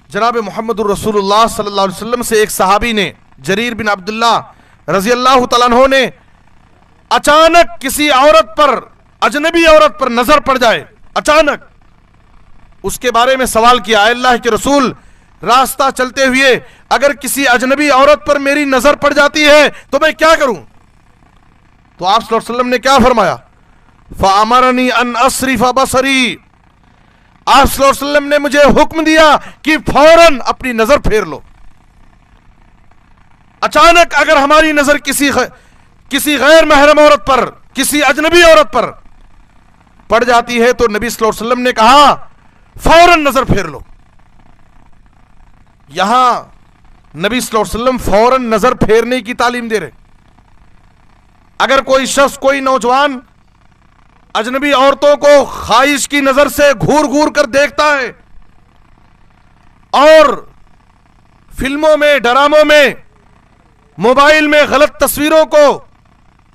جناب محمد الرسول اللہ صلی اللہ علیہ وسلم سے ایک صحابی نے جریر بن عبداللہ رضی اللہ تعالیٰ عنہ نے اچانک کسی عورت پر، اجنبی عورت پر نظر پڑ جائے، اچانک اس کے بارے میں سوال کیا، اے اللہ کے رسول راستہ چلتے ہوئے اگر کسی اجنبی عورت پر میری نظر پڑ جاتی ہے تو میں کیا کروں؟ تو آپ صلی اللہ علیہ وسلم نے کیا فرمایا؟ فَأَمَرَنِي أَنْ أَصْرِفَ بَصَرِي، آپ صلی اللہ علیہ وسلم نے مجھے حکم دیا کہ فوراً اپنی نظر پھیر لو۔ اچانک اگر ہماری نظر کسی غیر محرم عورت پر، کسی اجنبی عورت پر پڑ جاتی ہے تو نبی صلی اللہ علیہ وسلم نے کہا فوراً نظر پھیر لو۔ یہاں نبی صلی اللہ علیہ وسلم فوراً نظر پھیرنے کی تعلیم دے رہے۔ اگر کوئی شخص، کوئی نوجوان اجنبی عورتوں کو خواہش کی نظر سے گھور گھور کر دیکھتا ہے اور فلموں میں، ڈراموں میں، موبائل میں غلط تصویروں کو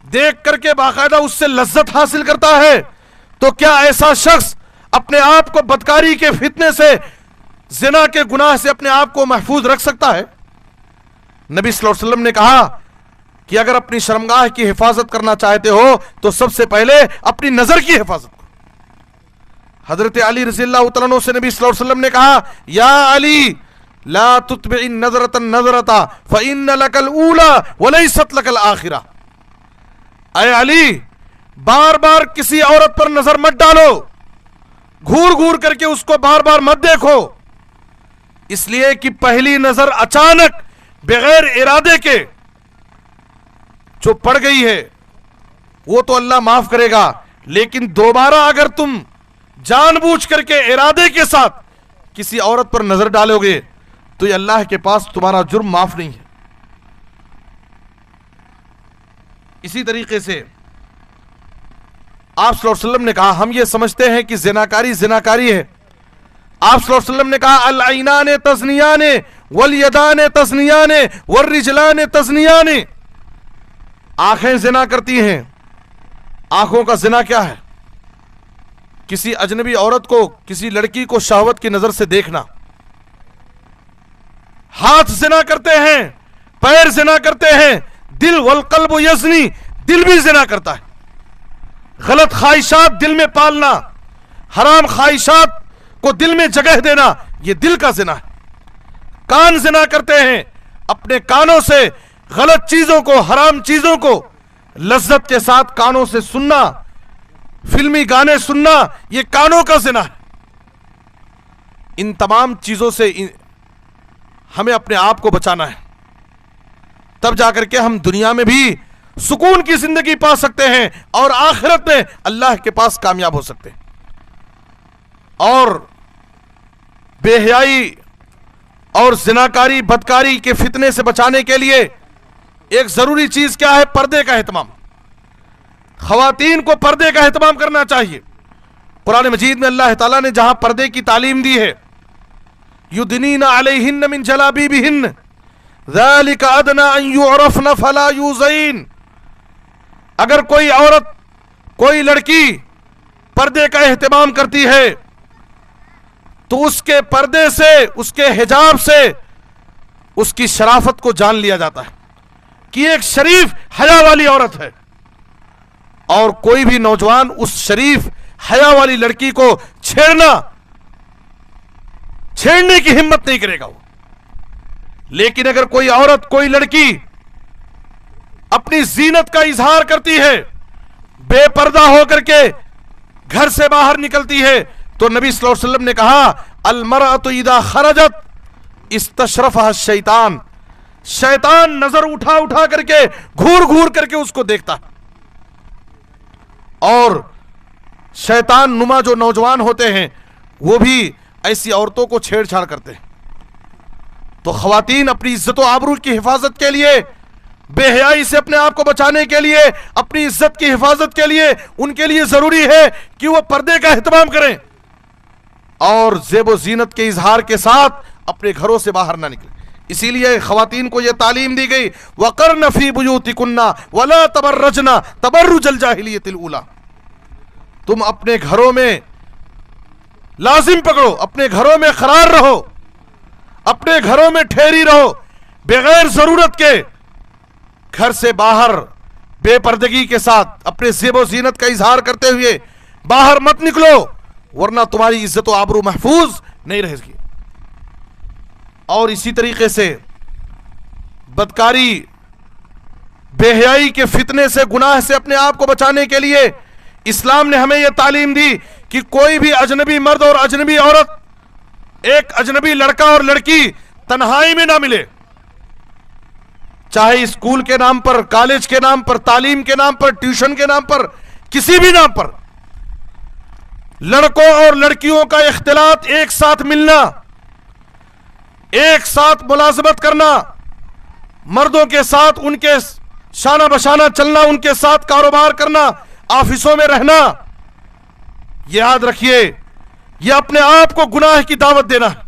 دیکھ کر کے باقاعدہ اس سے لذت حاصل کرتا ہے، تو کیا ایسا شخص اپنے آپ کو بدکاری کے فتنے سے، زنا کے گناہ سے اپنے آپ کو محفوظ رکھ سکتا ہے؟ نبی صلی اللہ علیہ وسلم نے کہا کہ اگر اپنی شرمگاہ کی حفاظت کرنا چاہتے ہو تو سب سے پہلے اپنی نظر کی حفاظت کرو۔ حضرت علی رضی اللہ تعالیٰ عنہ سے نبی صلی اللہ علیہ وسلم نے کہا یا علی لا تتبع النظرة النظرة فإن لك الأولى وليست لك الآخرة، اے علی بار بار کسی عورت پر نظر مت ڈالو، گھور گھور کر کے اس کو بار بار مت دیکھو، اس لیے کہ پہلی نظر اچانک بغیر ارادے کے جو پڑ گئی ہے وہ تو اللہ معاف کرے گا، لیکن دوبارہ اگر تم جان بوجھ کر کے ارادے کے ساتھ کسی عورت پر نظر ڈالو گے تو یہ اللہ کے پاس تمہارا جرم معاف نہیں ہے۔ اسی طریقے سے آپ صلی اللہ علیہ وسلم نے کہا، ہم یہ سمجھتے ہیں کہ زناکاری زناکاری ہے، آپ صلی اللہ علیہ وسلم نے کہا العینان تزنیان والیدان تزنیان والرجلان تزنیان، آنکھیں زنا کرتی ہیں۔ آنکھوں کا زنا کیا ہے؟ کسی اجنبی عورت کو، کسی لڑکی کو شہوت کی نظر سے دیکھنا۔ ہاتھ زنا کرتے ہیں، پیر زنا کرتے ہیں، دل والقلب یزنی، دل بھی زنا کرتا ہے۔ غلط خواہشات دل میں پالنا، حرام خواہشات کو دل میں جگہ دینا، یہ دل کا زنا ہے۔ کان زنا کرتے ہیں، اپنے کانوں سے غلط چیزوں کو، حرام چیزوں کو لذت کے ساتھ کانوں سے سننا، فلمی گانے سننا، یہ کانوں کا زنا ہے۔ ان تمام چیزوں سے ہمیں اپنے آپ کو بچانا ہے، تب جا کر کے ہم دنیا میں بھی سکون کی زندگی پا سکتے ہیں اور آخرت میں اللہ کے پاس کامیاب ہو سکتے ہیں۔ اور بے حیائی اور زناکاری، بدکاری کے فتنے سے بچانے کے لیے ایک ضروری چیز کیا ہے؟ پردے کا اہتمام۔ خواتین کو پردے کا اہتمام کرنا چاہیے۔ قرآن مجید میں اللہ تعالیٰ نے جہاں پردے کی تعلیم دی ہے، یدنین علیہن من جلابیبہن ذالک ادنی ان یعرفن فلا یؤذین، اگر کوئی عورت، کوئی لڑکی پردے کا اہتمام کرتی ہے تو اس کے پردے سے، اس کے حجاب سے اس کی شرافت کو جان لیا جاتا ہے کہ ایک شریف حیا والی عورت ہے، اور کوئی بھی نوجوان اس شریف حیا والی لڑکی کو چھیڑنے کی ہمت نہیں کرے گا وہ۔ لیکن اگر کوئی عورت، کوئی لڑکی اپنی زینت کا اظہار کرتی ہے، بے پردہ ہو کر کے گھر سے باہر نکلتی ہے، تو نبی صلی اللہ علیہ وسلم نے کہا المرأة اذا خرجت استشرفها الشیطان، شیطان نظر اٹھا اٹھا کر کے، گھور گھور کر کے اس کو دیکھتا ہے، اور شیطان نما جو نوجوان ہوتے ہیں وہ بھی ایسی عورتوں کو چھیڑ چھاڑ کرتے ہیں۔ تو خواتین اپنی عزت و آبرو کی حفاظت کے لیے، بے حیائی سے اپنے آپ کو بچانے کے لیے، اپنی عزت کی حفاظت کے لیے، ان کے لیے ضروری ہے کہ وہ پردے کا اہتمام کریں اور زیب و زینت کے اظہار کے ساتھ اپنے گھروں سے باہر نہ نکلیں۔ اسی لیے خواتین کو یہ تعلیم دی گئی وَقَرْنَ فِي بُيُوتِكُنَّ وَلَا تَبَرَّجْنَ تَبَرُّجَ الْجَاهِلِيَّةِ الْأُولَى، تم اپنے گھروں میں لازم پکڑو، اپنے گھروں میں قرار رہو، اپنے گھروں میں ٹھہری رہو، بغیر ضرورت کے گھر سے باہر بے پردگی کے ساتھ اپنے زیب و زینت کا اظہار کرتے ہوئے باہر مت نکلو، ورنہ تمہاری عزت و آبرو محفوظ نہیں رہے گی۔ اور اسی طریقے سے بدکاری، بے حیائی کے فتنے سے، گناہ سے اپنے آپ کو بچانے کے لیے اسلام نے ہمیں یہ تعلیم دی کہ کوئی بھی اجنبی مرد اور اجنبی عورت، ایک اجنبی لڑکا اور لڑکی تنہائی میں نہ ملے، چاہے اسکول کے نام پر، کالج کے نام پر، تعلیم کے نام پر، ٹیوشن کے نام پر، کسی بھی نام پر لڑکوں اور لڑکیوں کا اختلاط، ایک ساتھ ملنا، ایک ساتھ ملازمت کرنا، مردوں کے ساتھ ان کے شانہ بشانہ چلنا، ان کے ساتھ کاروبار کرنا، آفسوں میں رہنا، یاد رکھیے یہ اپنے آپ کو گناہ کی دعوت دینا ہے۔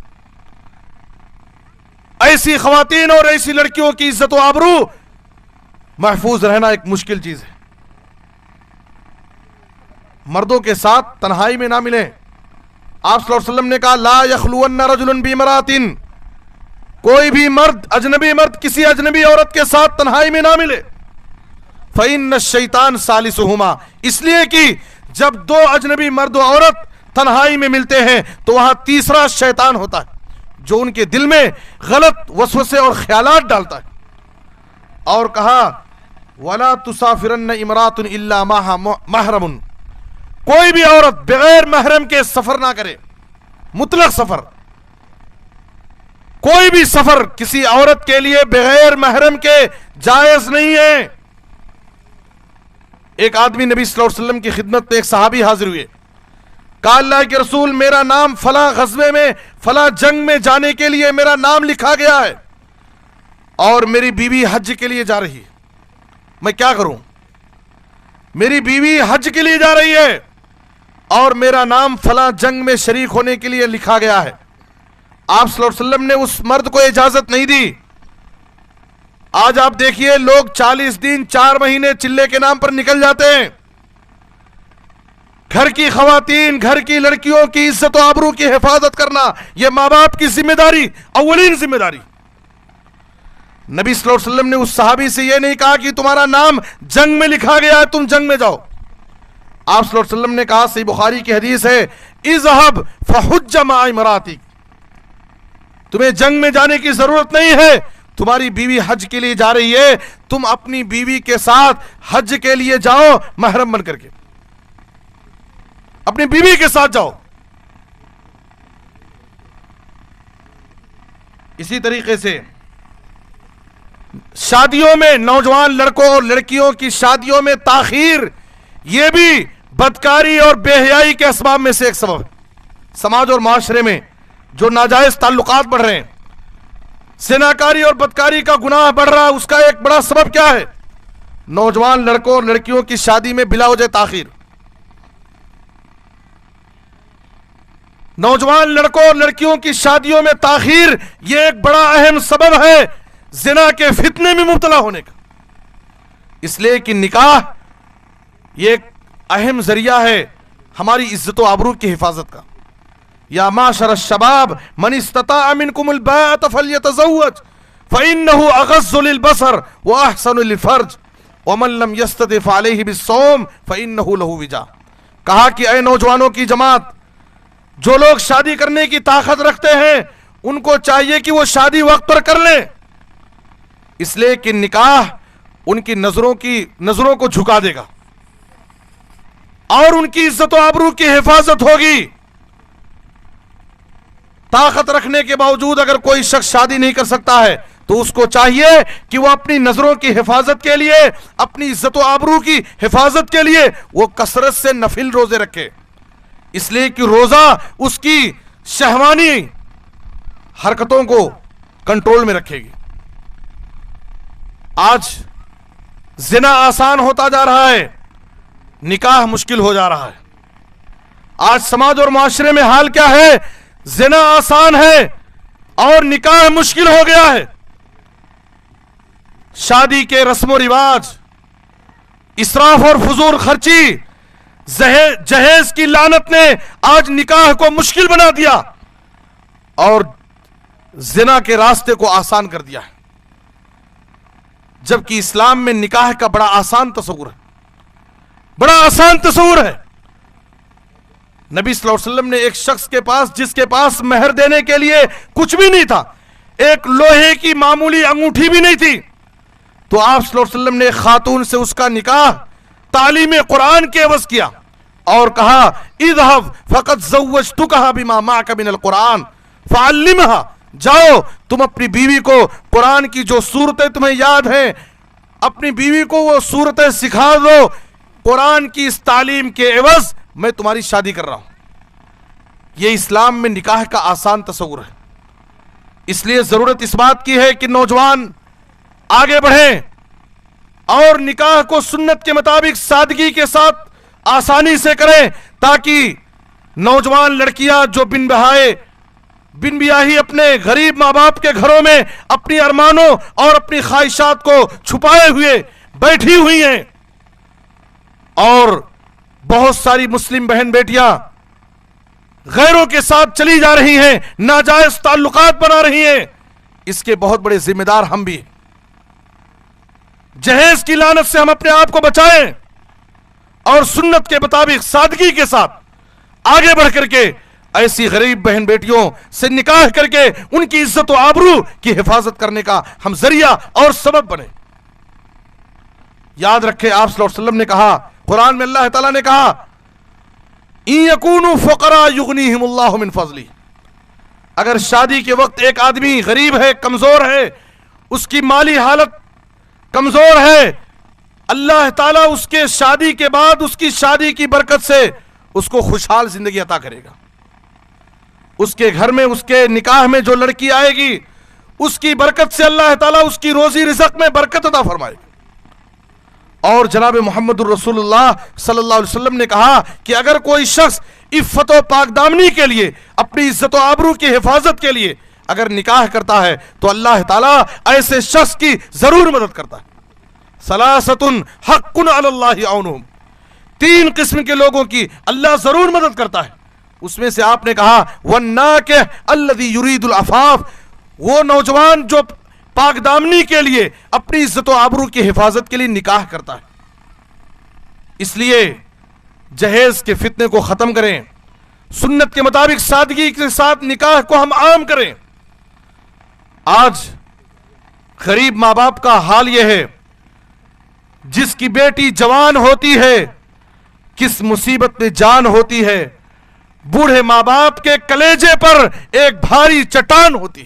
ایسی خواتین اور ایسی لڑکیوں کی عزت و آبرو محفوظ رہنا ایک مشکل چیز ہے۔ مردوں کے ساتھ تنہائی میں نہ ملیں۔ آپ صلی اللہ علیہ وسلم نے کہا لا یخلون رجل بامرأۃ، کوئی بھی مرد، اجنبی مرد کسی اجنبی عورت کے ساتھ تنہائی میں نہ ملے۔ فإن الشیطان ثالثہما، اس لیے کہ جب دو اجنبی مرد و عورت تنہائی میں ملتے ہیں تو وہاں تیسرا شیطان ہوتا ہے جو ان کے دل میں غلط وسوسے اور خیالات ڈالتا ہے۔ اور کہا وَلَا تُسَافِرَنَّ امْرَأَةٌ إِلَّا مَعَهَا مَحْرَمٌ، کوئی بھی عورت بغیر محرم کے سفر نہ کرے، مطلق سفر، کوئی بھی سفر کسی عورت کے لیے بغیر محرم کے جائز نہیں ہے۔ ایک آدمی نبی صلی اللہ علیہ وسلم کی خدمت میں، ایک صحابی حاضر ہوئے، کہا اللہ کے رسول میرا نام فلاں غزوے میں، فلاں جنگ میں جانے کے لیے میرا نام لکھا گیا ہے اور میری بیوی حج کے لیے جا رہی ہے، میں کیا کروں؟ میری بیوی حج کے لیے جا رہی ہے اور میرا نام فلاں جنگ میں شریک ہونے کے لیے لکھا گیا ہے۔ آپ صلی اللہ علیہ وسلم نے اس مرد کو اجازت نہیں دی۔ آج آپ دیکھیے لوگ 40 دن 4 مہینے چلے کے نام پر نکل جاتے ہیں۔ گھر کی خواتین، گھر کی لڑکیوں کی عزت و آبرو کی حفاظت کرنا یہ ماں باپ کی ذمہ داری، اولین ذمہ داری۔ نبی صلی اللہ علیہ وسلم نے اس صحابی سے یہ نہیں کہا کہ تمہارا نام جنگ میں لکھا گیا ہے تم جنگ میں جاؤ۔ آپ صلی اللہ علیہ وسلم نے کہا، صحیح بخاری کی حدیث ہے، اذهب فحج مع امراتک، تمہیں جنگ میں جانے کی ضرورت نہیں ہے، تمہاری بیوی حج کے لیے جا رہی ہے، تم اپنی بیوی کے ساتھ حج کے لیے جاؤ محرم بن کر کے، اپنی بیوی کے ساتھ جاؤ۔ اسی طریقے سے شادیوں میں، نوجوان لڑکوں اور لڑکیوں کی شادیوں میں تاخیر، یہ بھی بدکاری اور بے حیائی کے اسباب میں سے ایک سبب ہے۔ سماج اور معاشرے میں جو ناجائز تعلقات بڑھ رہے ہیں، زناکاری اور بدکاری کا گناہ بڑھ رہا ہے، اس کا ایک بڑا سبب کیا ہے؟ نوجوان لڑکوں اور لڑکیوں کی شادی میں بلا وجہ تاخیر۔ نوجوان لڑکوں اور لڑکیوں کی شادیوں میں تاخیر یہ ایک بڑا اہم سبب ہے زنا کے فتنے میں مبتلا ہونے کا، اس لیے کہ نکاح یہ ایک اہم ذریعہ ہے ہماری عزت و آبرو کی حفاظت کا۔ یا معاشر الشباب من استطاع منکم الباءۃ فلیتزوج فإنہ اغض للبصر واحسن للفرج ومن لم یستطع فعلیہ بالصوم فإنہ لہ وجاء۔ کہا کہ اے نوجوانوں کی جماعت، جو لوگ شادی کرنے کی طاقت رکھتے ہیں ان کو چاہیے کہ وہ شادی وقت پر کر لیں، اس لیے کہ نکاح ان کی نظروں کو جھکا دے گا اور ان کی عزت و آبرو کی حفاظت ہوگی۔ طاقت رکھنے کے باوجود اگر کوئی شخص شادی نہیں کر سکتا ہے تو اس کو چاہیے کہ وہ اپنی نظروں کی حفاظت کے لیے، اپنی عزت و آبرو کی حفاظت کے لیے وہ کثرت سے نفل روزے رکھے، اس لیے کہ روزہ اس کی شہوانی حرکتوں کو کنٹرول میں رکھے گی۔ آج زنا آسان ہوتا جا رہا ہے، نکاح مشکل ہو جا رہا ہے۔ آج سماج اور معاشرے میں حال کیا ہے؟ زنا آسان ہے اور نکاح مشکل ہو گیا ہے۔ شادی کے رسم و رواج، اسراف اور فضول خرچی، جہیز کی لعنت نے آج نکاح کو مشکل بنا دیا اور زنا کے راستے کو آسان کر دیا ہے، جبکہ اسلام میں نکاح کا بڑا آسان تصور ہے، بڑا آسان تصور ہے۔ نبی صلی اللہ علیہ وسلم نے ایک شخص کے پاس، جس کے پاس مہر دینے کے لیے کچھ بھی نہیں تھا، ایک لوہے کی معمولی انگوٹھی بھی نہیں تھی، تو آپ صلی اللہ علیہ وسلم نے ایک خاتون سے اس کا نکاح تعلیم قرآن کے عوض کیا اور کہا اذهب فقد زوجتکها بما معك من القرآن فعلمها، جاؤ تم اپنی بیوی کو قرآن کی جو صورتیں تمہیں یاد ہیں، اپنی بیوی کو وہ صورتیں سکھا دو، قرآن کی اس تعلیم کے عوض میں تمہاری شادی کر رہا ہوں۔ یہ اسلام میں نکاح کا آسان تصور ہے۔ اس لیے ضرورت اس بات کی ہے کہ نوجوان آگے بڑھیں اور نکاح کو سنت کے مطابق سادگی کے ساتھ آسانی سے کریں، تاکہ نوجوان لڑکیاں جو بن بیاہی اپنے غریب ماں باپ کے گھروں میں اپنی ارمانوں اور اپنی خواہشات کو چھپائے ہوئے بیٹھی ہوئی ہیں، اور بہت ساری مسلم بہن بیٹیاں غیروں کے ساتھ چلی جا رہی ہیں، ناجائز تعلقات بنا رہی ہیں، اس کے بہت بڑے ذمہ دار ہم بھی ہیں۔ جہیز کی لعنت سے ہم اپنے آپ کو بچائیں اور سنت کے مطابق سادگی کے ساتھ آگے بڑھ کر کے ایسی غریب بہن بیٹیوں سے نکاح کر کے ان کی عزت و آبرو کی حفاظت کرنے کا ہم ذریعہ اور سبب بنے۔ یاد رکھیں، آپ صلی اللہ علیہ وسلم نے کہا، قرآن میں اللہ تعالیٰ نے کہا ان یکونوا فقراء یغنیہم اللہ من فضلہ، اگر شادی کے وقت ایک آدمی غریب ہے، کمزور ہے، اس کی مالی حالت کمزور ہے، اللہ تعالیٰ اس کے شادی کے بعد اس کی شادی کی برکت سے اس کو خوشحال زندگی عطا کرے گا۔ اس کے گھر میں، اس کے نکاح میں جو لڑکی آئے گی، اس کی برکت سے اللہ تعالیٰ اس کی روزی رزق میں برکت عطا فرمائے گا۔ اور جناب محمد الرسول اللہ صلی اللہ علیہ وسلم نے کہا کہ اگر کوئی شخص عفت و پاک دامنی کے لیے، اپنی عزت و آبرو کی حفاظت کے لیے اگر نکاح کرتا ہے تو اللہ تعالیٰ ایسے شخص کی ضرور مدد کرتا ہے۔ ثلاثۃ حق علی اللہ عونہم، تین قسم کے لوگوں کی اللہ ضرور مدد کرتا ہے۔ اس میں سے آپ نے کہا والناکح الذی یرید العفاف، وہ نوجوان جو پاک دامنی کے لیے، اپنی عزت و آبرو کی حفاظت کے لیے نکاح کرتا ہے۔ اس لیے جہیز کے فتنے کو ختم کریں، سنت کے مطابق سادگی کے ساتھ نکاح کو ہم عام کریں۔ آج غریب ماں باپ کا حال یہ ہے، جس کی بیٹی جوان ہوتی ہے، کس مصیبت میں جان ہوتی ہے، بوڑھے ماں باپ کے کلیجے پر ایک بھاری چٹان ہوتی۔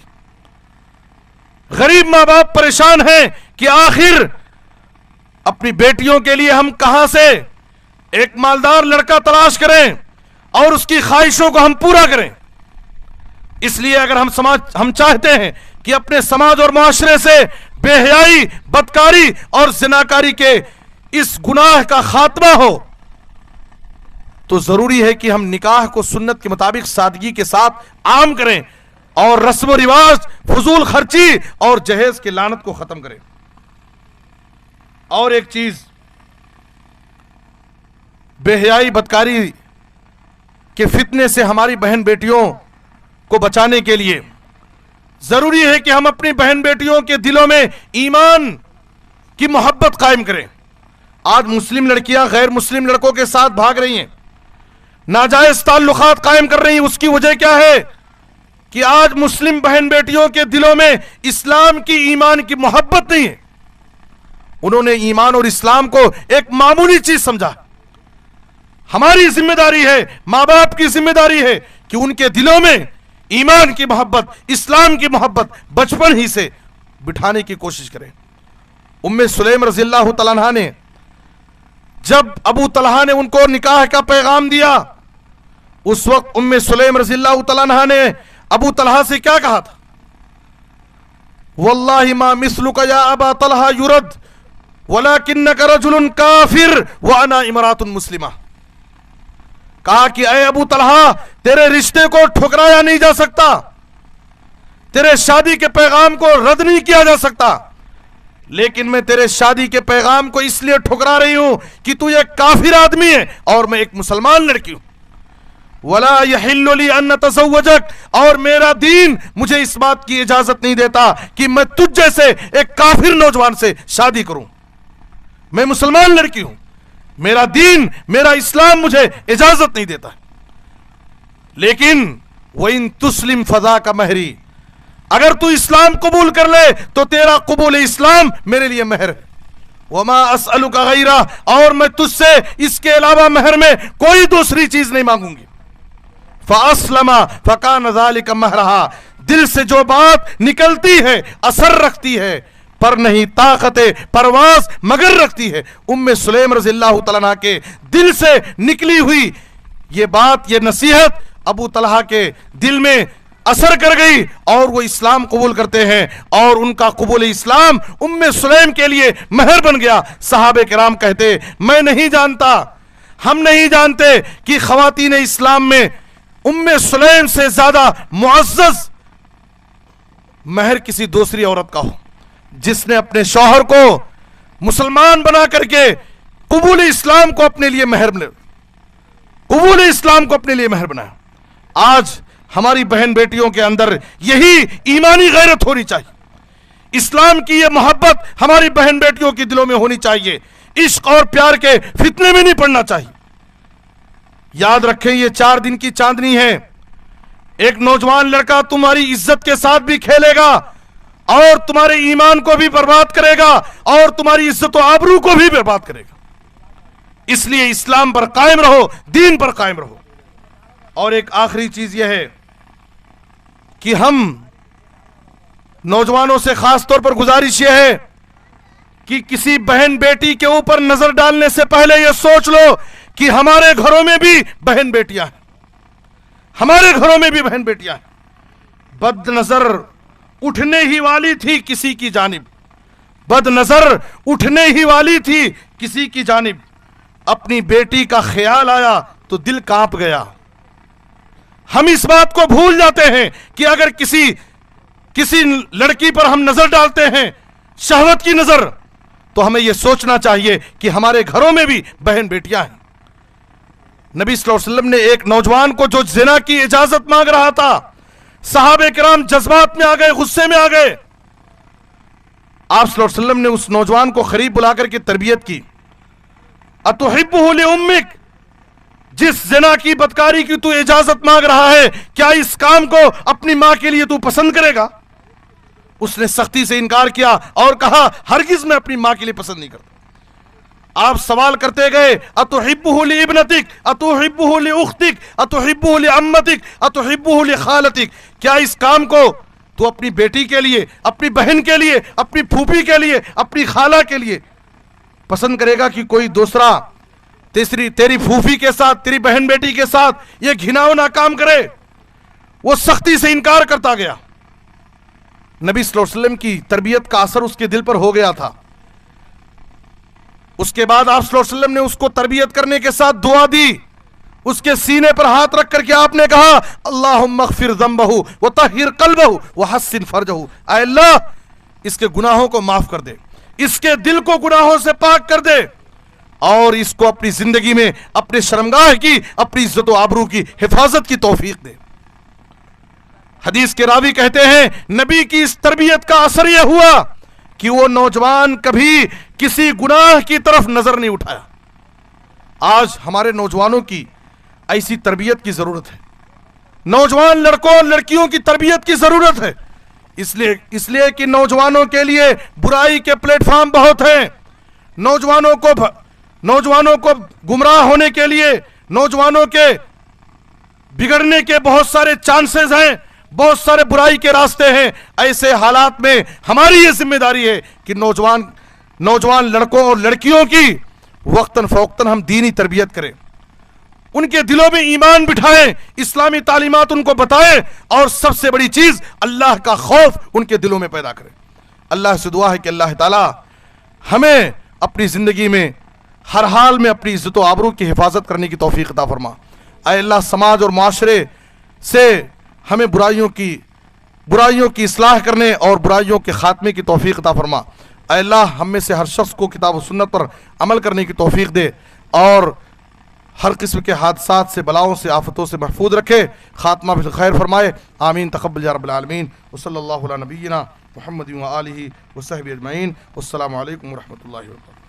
غریب ماں باپ پریشان ہیں کہ آخر اپنی بیٹیوں کے لیے ہم کہاں سے ایک مالدار لڑکا تلاش کریں اور اس کی خواہشوں کو ہم پورا کریں۔ اس لیے اگر ہم چاہتے ہیں کہ اپنے سماج اور معاشرے سے بے حیائی، بدکاری اور زناکاری کے اس گناہ کا خاتمہ ہو، تو ضروری ہے کہ ہم نکاح کو سنت کے مطابق سادگی کے ساتھ عام کریں اور رسم و رواج، فضول خرچی اور جہیز کی لعنت کو ختم کریں۔ اور ایک چیز، بے حیائی، بدکاری کے فتنے سے ہماری بہن بیٹیوں کو بچانے کے لیے ضروری ہے کہ ہم اپنی بہن بیٹیوں کے دلوں میں ایمان کی محبت قائم کریں۔ آج مسلم لڑکیاں غیر مسلم لڑکوں کے ساتھ بھاگ رہی ہیں، ناجائز تعلقات قائم کر رہی ہیں۔ اس کی وجہ کیا ہے کہ آج مسلم بہن بیٹیوں کے دلوں میں اسلام کی، ایمان کی محبت نہیں ہے۔ انہوں نے ایمان اور اسلام کو ایک معمولی چیز سمجھا۔ ہماری ذمہ داری ہے، ماں باپ کی ذمہ داری ہے کہ ان کے دلوں میں ایمان کی محبت، اسلام کی محبت بچپن ہی سے بٹھانے کی کوشش کریں۔ ام سلیم رضی اللہ تعالیٰ عنہ نے، جب ابو طلحہ نے ان کو نکاح کا پیغام دیا، اس وقت ام سلیم رضی اللہ تعالیٰ عنہ نے ابو طلحہ سے کیا کہا تھا؟ واللہ ما مثلک یا ابا طلحہ یرد ولکنک رجل کافر وانا امرأۃ مسلمہ۔ کہا کہ اے ابو طلحہ، تیرے رشتے کو ٹھکرایا نہیں جا سکتا، تیرے شادی کے پیغام کو رد نہیں کیا جا سکتا، لیکن میں تیرے شادی کے پیغام کو اس لیے ٹھکرا رہی ہوں کہ تو ایک کافر آدمی ہے اور میں ایک مسلمان لڑکی ہوں۔ ولا یحل لی ان اتزوجک، اور میرا دین مجھے اس بات کی اجازت نہیں دیتا کہ میں تجھ جیسے ایک کافر نوجوان سے شادی کروں. میں مسلمان لڑکی ہوں، میرا دین، میرا اسلام مجھے اجازت نہیں دیتا. لیکن وَإِن تُسْلِمْ فَذَاكَ مَهْرِي، اگر تو اسلام قبول کر لے تو تیرا قبول اسلام میرے لیے مہر ہے. وَمَا أَسْأَلُكَ غَيْرَهُ، اور میں تجھ سے اس کے علاوہ مہر میں کوئی دوسری چیز نہیں مانگوں گی. فَأَسْلَمَ فَكَانَ ذَلِكَ مَهْرَهَا، دل سے جو بات نکلتی ہے اثر رکھتی ہے، پر نہیں طاقت پرواز مگر رکھتی ہے. سلیم رضی اللہ تعالیٰ عنہ کے دل سے نکلی ہوئی یہ بات، یہ نصیحت ابو طلحہ کے دل میں اثر کر گئی اور وہ اسلام قبول کرتے ہیں، اور ان کا قبول اسلام سلیم کے لیے مہر بن گیا. صحابہ کرام کہتے میں نہیں جانتا، ہم نہیں جانتے کہ خواتین اسلام میں سلیم سے زیادہ معزز مہر کسی دوسری عورت کا ہو، جس نے اپنے شوہر کو مسلمان بنا کر کے قبول اسلام کو اپنے لیے مہر بنایا. آج ہماری بہن بیٹیوں کے اندر یہی ایمانی غیرت ہونی چاہیے، اسلام کی یہ محبت ہماری بہن بیٹیوں کے دلوں میں ہونی چاہیے، عشق اور پیار کے فتنے میں نہیں پڑنا چاہیے. یاد رکھیں یہ 4 دن کی چاندنی ہے. ایک نوجوان لڑکا تمہاری عزت کے ساتھ بھی کھیلے گا اور تمہارے ایمان کو بھی برباد کرے گا اور تمہاری عزت و آبرو کو بھی برباد کرے گا. اس لیے اسلام پر قائم رہو، دین پر قائم رہو. اور ایک آخری چیز یہ ہے کہ ہم نوجوانوں سے خاص طور پر گزارش یہ ہے کہ کسی بہن بیٹی کے اوپر نظر ڈالنے سے پہلے یہ سوچ لو کہ ہمارے گھروں میں بھی بہن بیٹیاں ہیں، ہمارے گھروں میں بھی بہن بیٹیاں ہیں. بد نظر اٹھنے ہی والی تھی کسی کی جانب، بد نظر اٹھنے ہی والی تھی کسی کی جانب، اپنی بیٹی کا خیال آیا تو دل کانپ گیا. ہم اس بات کو بھول جاتے ہیں کہ اگر کسی لڑکی پر ہم نظر ڈالتے ہیں شہوت کی نظر، تو ہمیں یہ سوچنا چاہیے کہ ہمارے گھروں میں بھی بہن بیٹیاں ہیں. نبی صلی اللہ علیہ وسلم نے ایک نوجوان کو جو زنا کی اجازت مانگ رہا تھا، صحابہ کرام جذبات میں آ گئے، غصے میں آ گئے. آپ صلی اللہ علیہ وسلم نے اس نوجوان کو قریب بلا کر کے تربیت کی. اتحبہ لامک، جس زنا کی بدکاری کی تو اجازت مانگ رہا ہے، کیا اس کام کو اپنی ماں کے لیے تو پسند کرے گا؟ اس نے سختی سے انکار کیا اور کہا ہرگز میں اپنی ماں کے لیے پسند نہیں کرتا. آپ سوال کرتے گئے، اتحبہ لابنتک، اتحبہ لاختک، اتحبہ لعمتک، اتحبہ لخالتک، کیا اس کام کو تو اپنی بیٹی کے لیے، اپنی بہن کے لیے، اپنی پھوپھی کے لیے، اپنی خالہ کے لیے پسند کرے گا کہ کوئی دوسرا تیری پھوپھی کے ساتھ، تیری بہن بیٹی کے ساتھ یہ گھناؤنا کام کرے؟ وہ سختی سے انکار کرتا گیا. نبی صلی اللہ علیہ وسلم کی تربیت کا اثر اس کے دل پر ہو گیا تھا. اس کے بعد آپ صلی اللہ علیہ وسلم نے اس کو تربیت کرنے کے ساتھ دعا دی. اس کے سینے پر ہاتھ رکھ کر کے آپ نے کہا اللہم اغفر ذنبہ وطہر قلبہ وحسن فرجہ، اے اللہ اس کے گناہوں کو معاف کر دے، اس کے دل کو گناہوں سے پاک کر دے، اور اس کو اپنی زندگی میں اپنے شرمگاہ کی، اپنی عزت و آبرو کی حفاظت کی توفیق دے. حدیث کے راوی کہتے ہیں نبی کی اس تربیت کا اثر یہ ہوا کہ وہ نوجوان کبھی کسی گناہ کی طرف نظر نہیں اٹھایا. آج ہمارے نوجوانوں کی ایسی تربیت کی ضرورت ہے، نوجوان لڑکوں اور لڑکیوں کی تربیت کی ضرورت ہے. اس لیے کہ نوجوانوں کے لیے برائی کے پلیٹ فارم بہت ہیں. نوجوانوں کو گمراہ ہونے کے لیے، نوجوانوں کے بگڑنے کے بہت سارے چانسز ہیں، بہت سارے برائی کے راستے ہیں. ایسے حالات میں ہماری یہ ذمہ داری ہے کہ نوجوان لڑکوں اور لڑکیوں کی وقتاً فوقتاً ہم دینی تربیت کریں، ان کے دلوں میں ایمان بٹھائیں، اسلامی تعلیمات ان کو بتائیں، اور سب سے بڑی چیز اللہ کا خوف ان کے دلوں میں پیدا کریں. اللہ سے دعا ہے کہ اللہ تعالی ہمیں اپنی زندگی میں ہر حال میں اپنی عزت و آبرو کی حفاظت کرنے کی توفیق عطا فرما. اے اللہ سماج اور معاشرے سے ہمیں برائیوں کی اصلاح کرنے اور برائیوں کے خاتمے کی توفیق عطا فرما. اے اللہ ہم میں سے ہر شخص کو کتاب و سنت پر عمل کرنے کی توفیق دے، اور ہر قسم کے حادثات سے، بلاؤں سے، آفتوں سے محفوظ رکھے، خاتمہ بالخیر فرمائے، آمین تقبل یا رب العالمین۔ وصلی اللہ علی نبینا محمد و آلہ وصحبہ اجمعین۔ والسلام علیکم ورحمۃ اللہ وبرکاتہ۔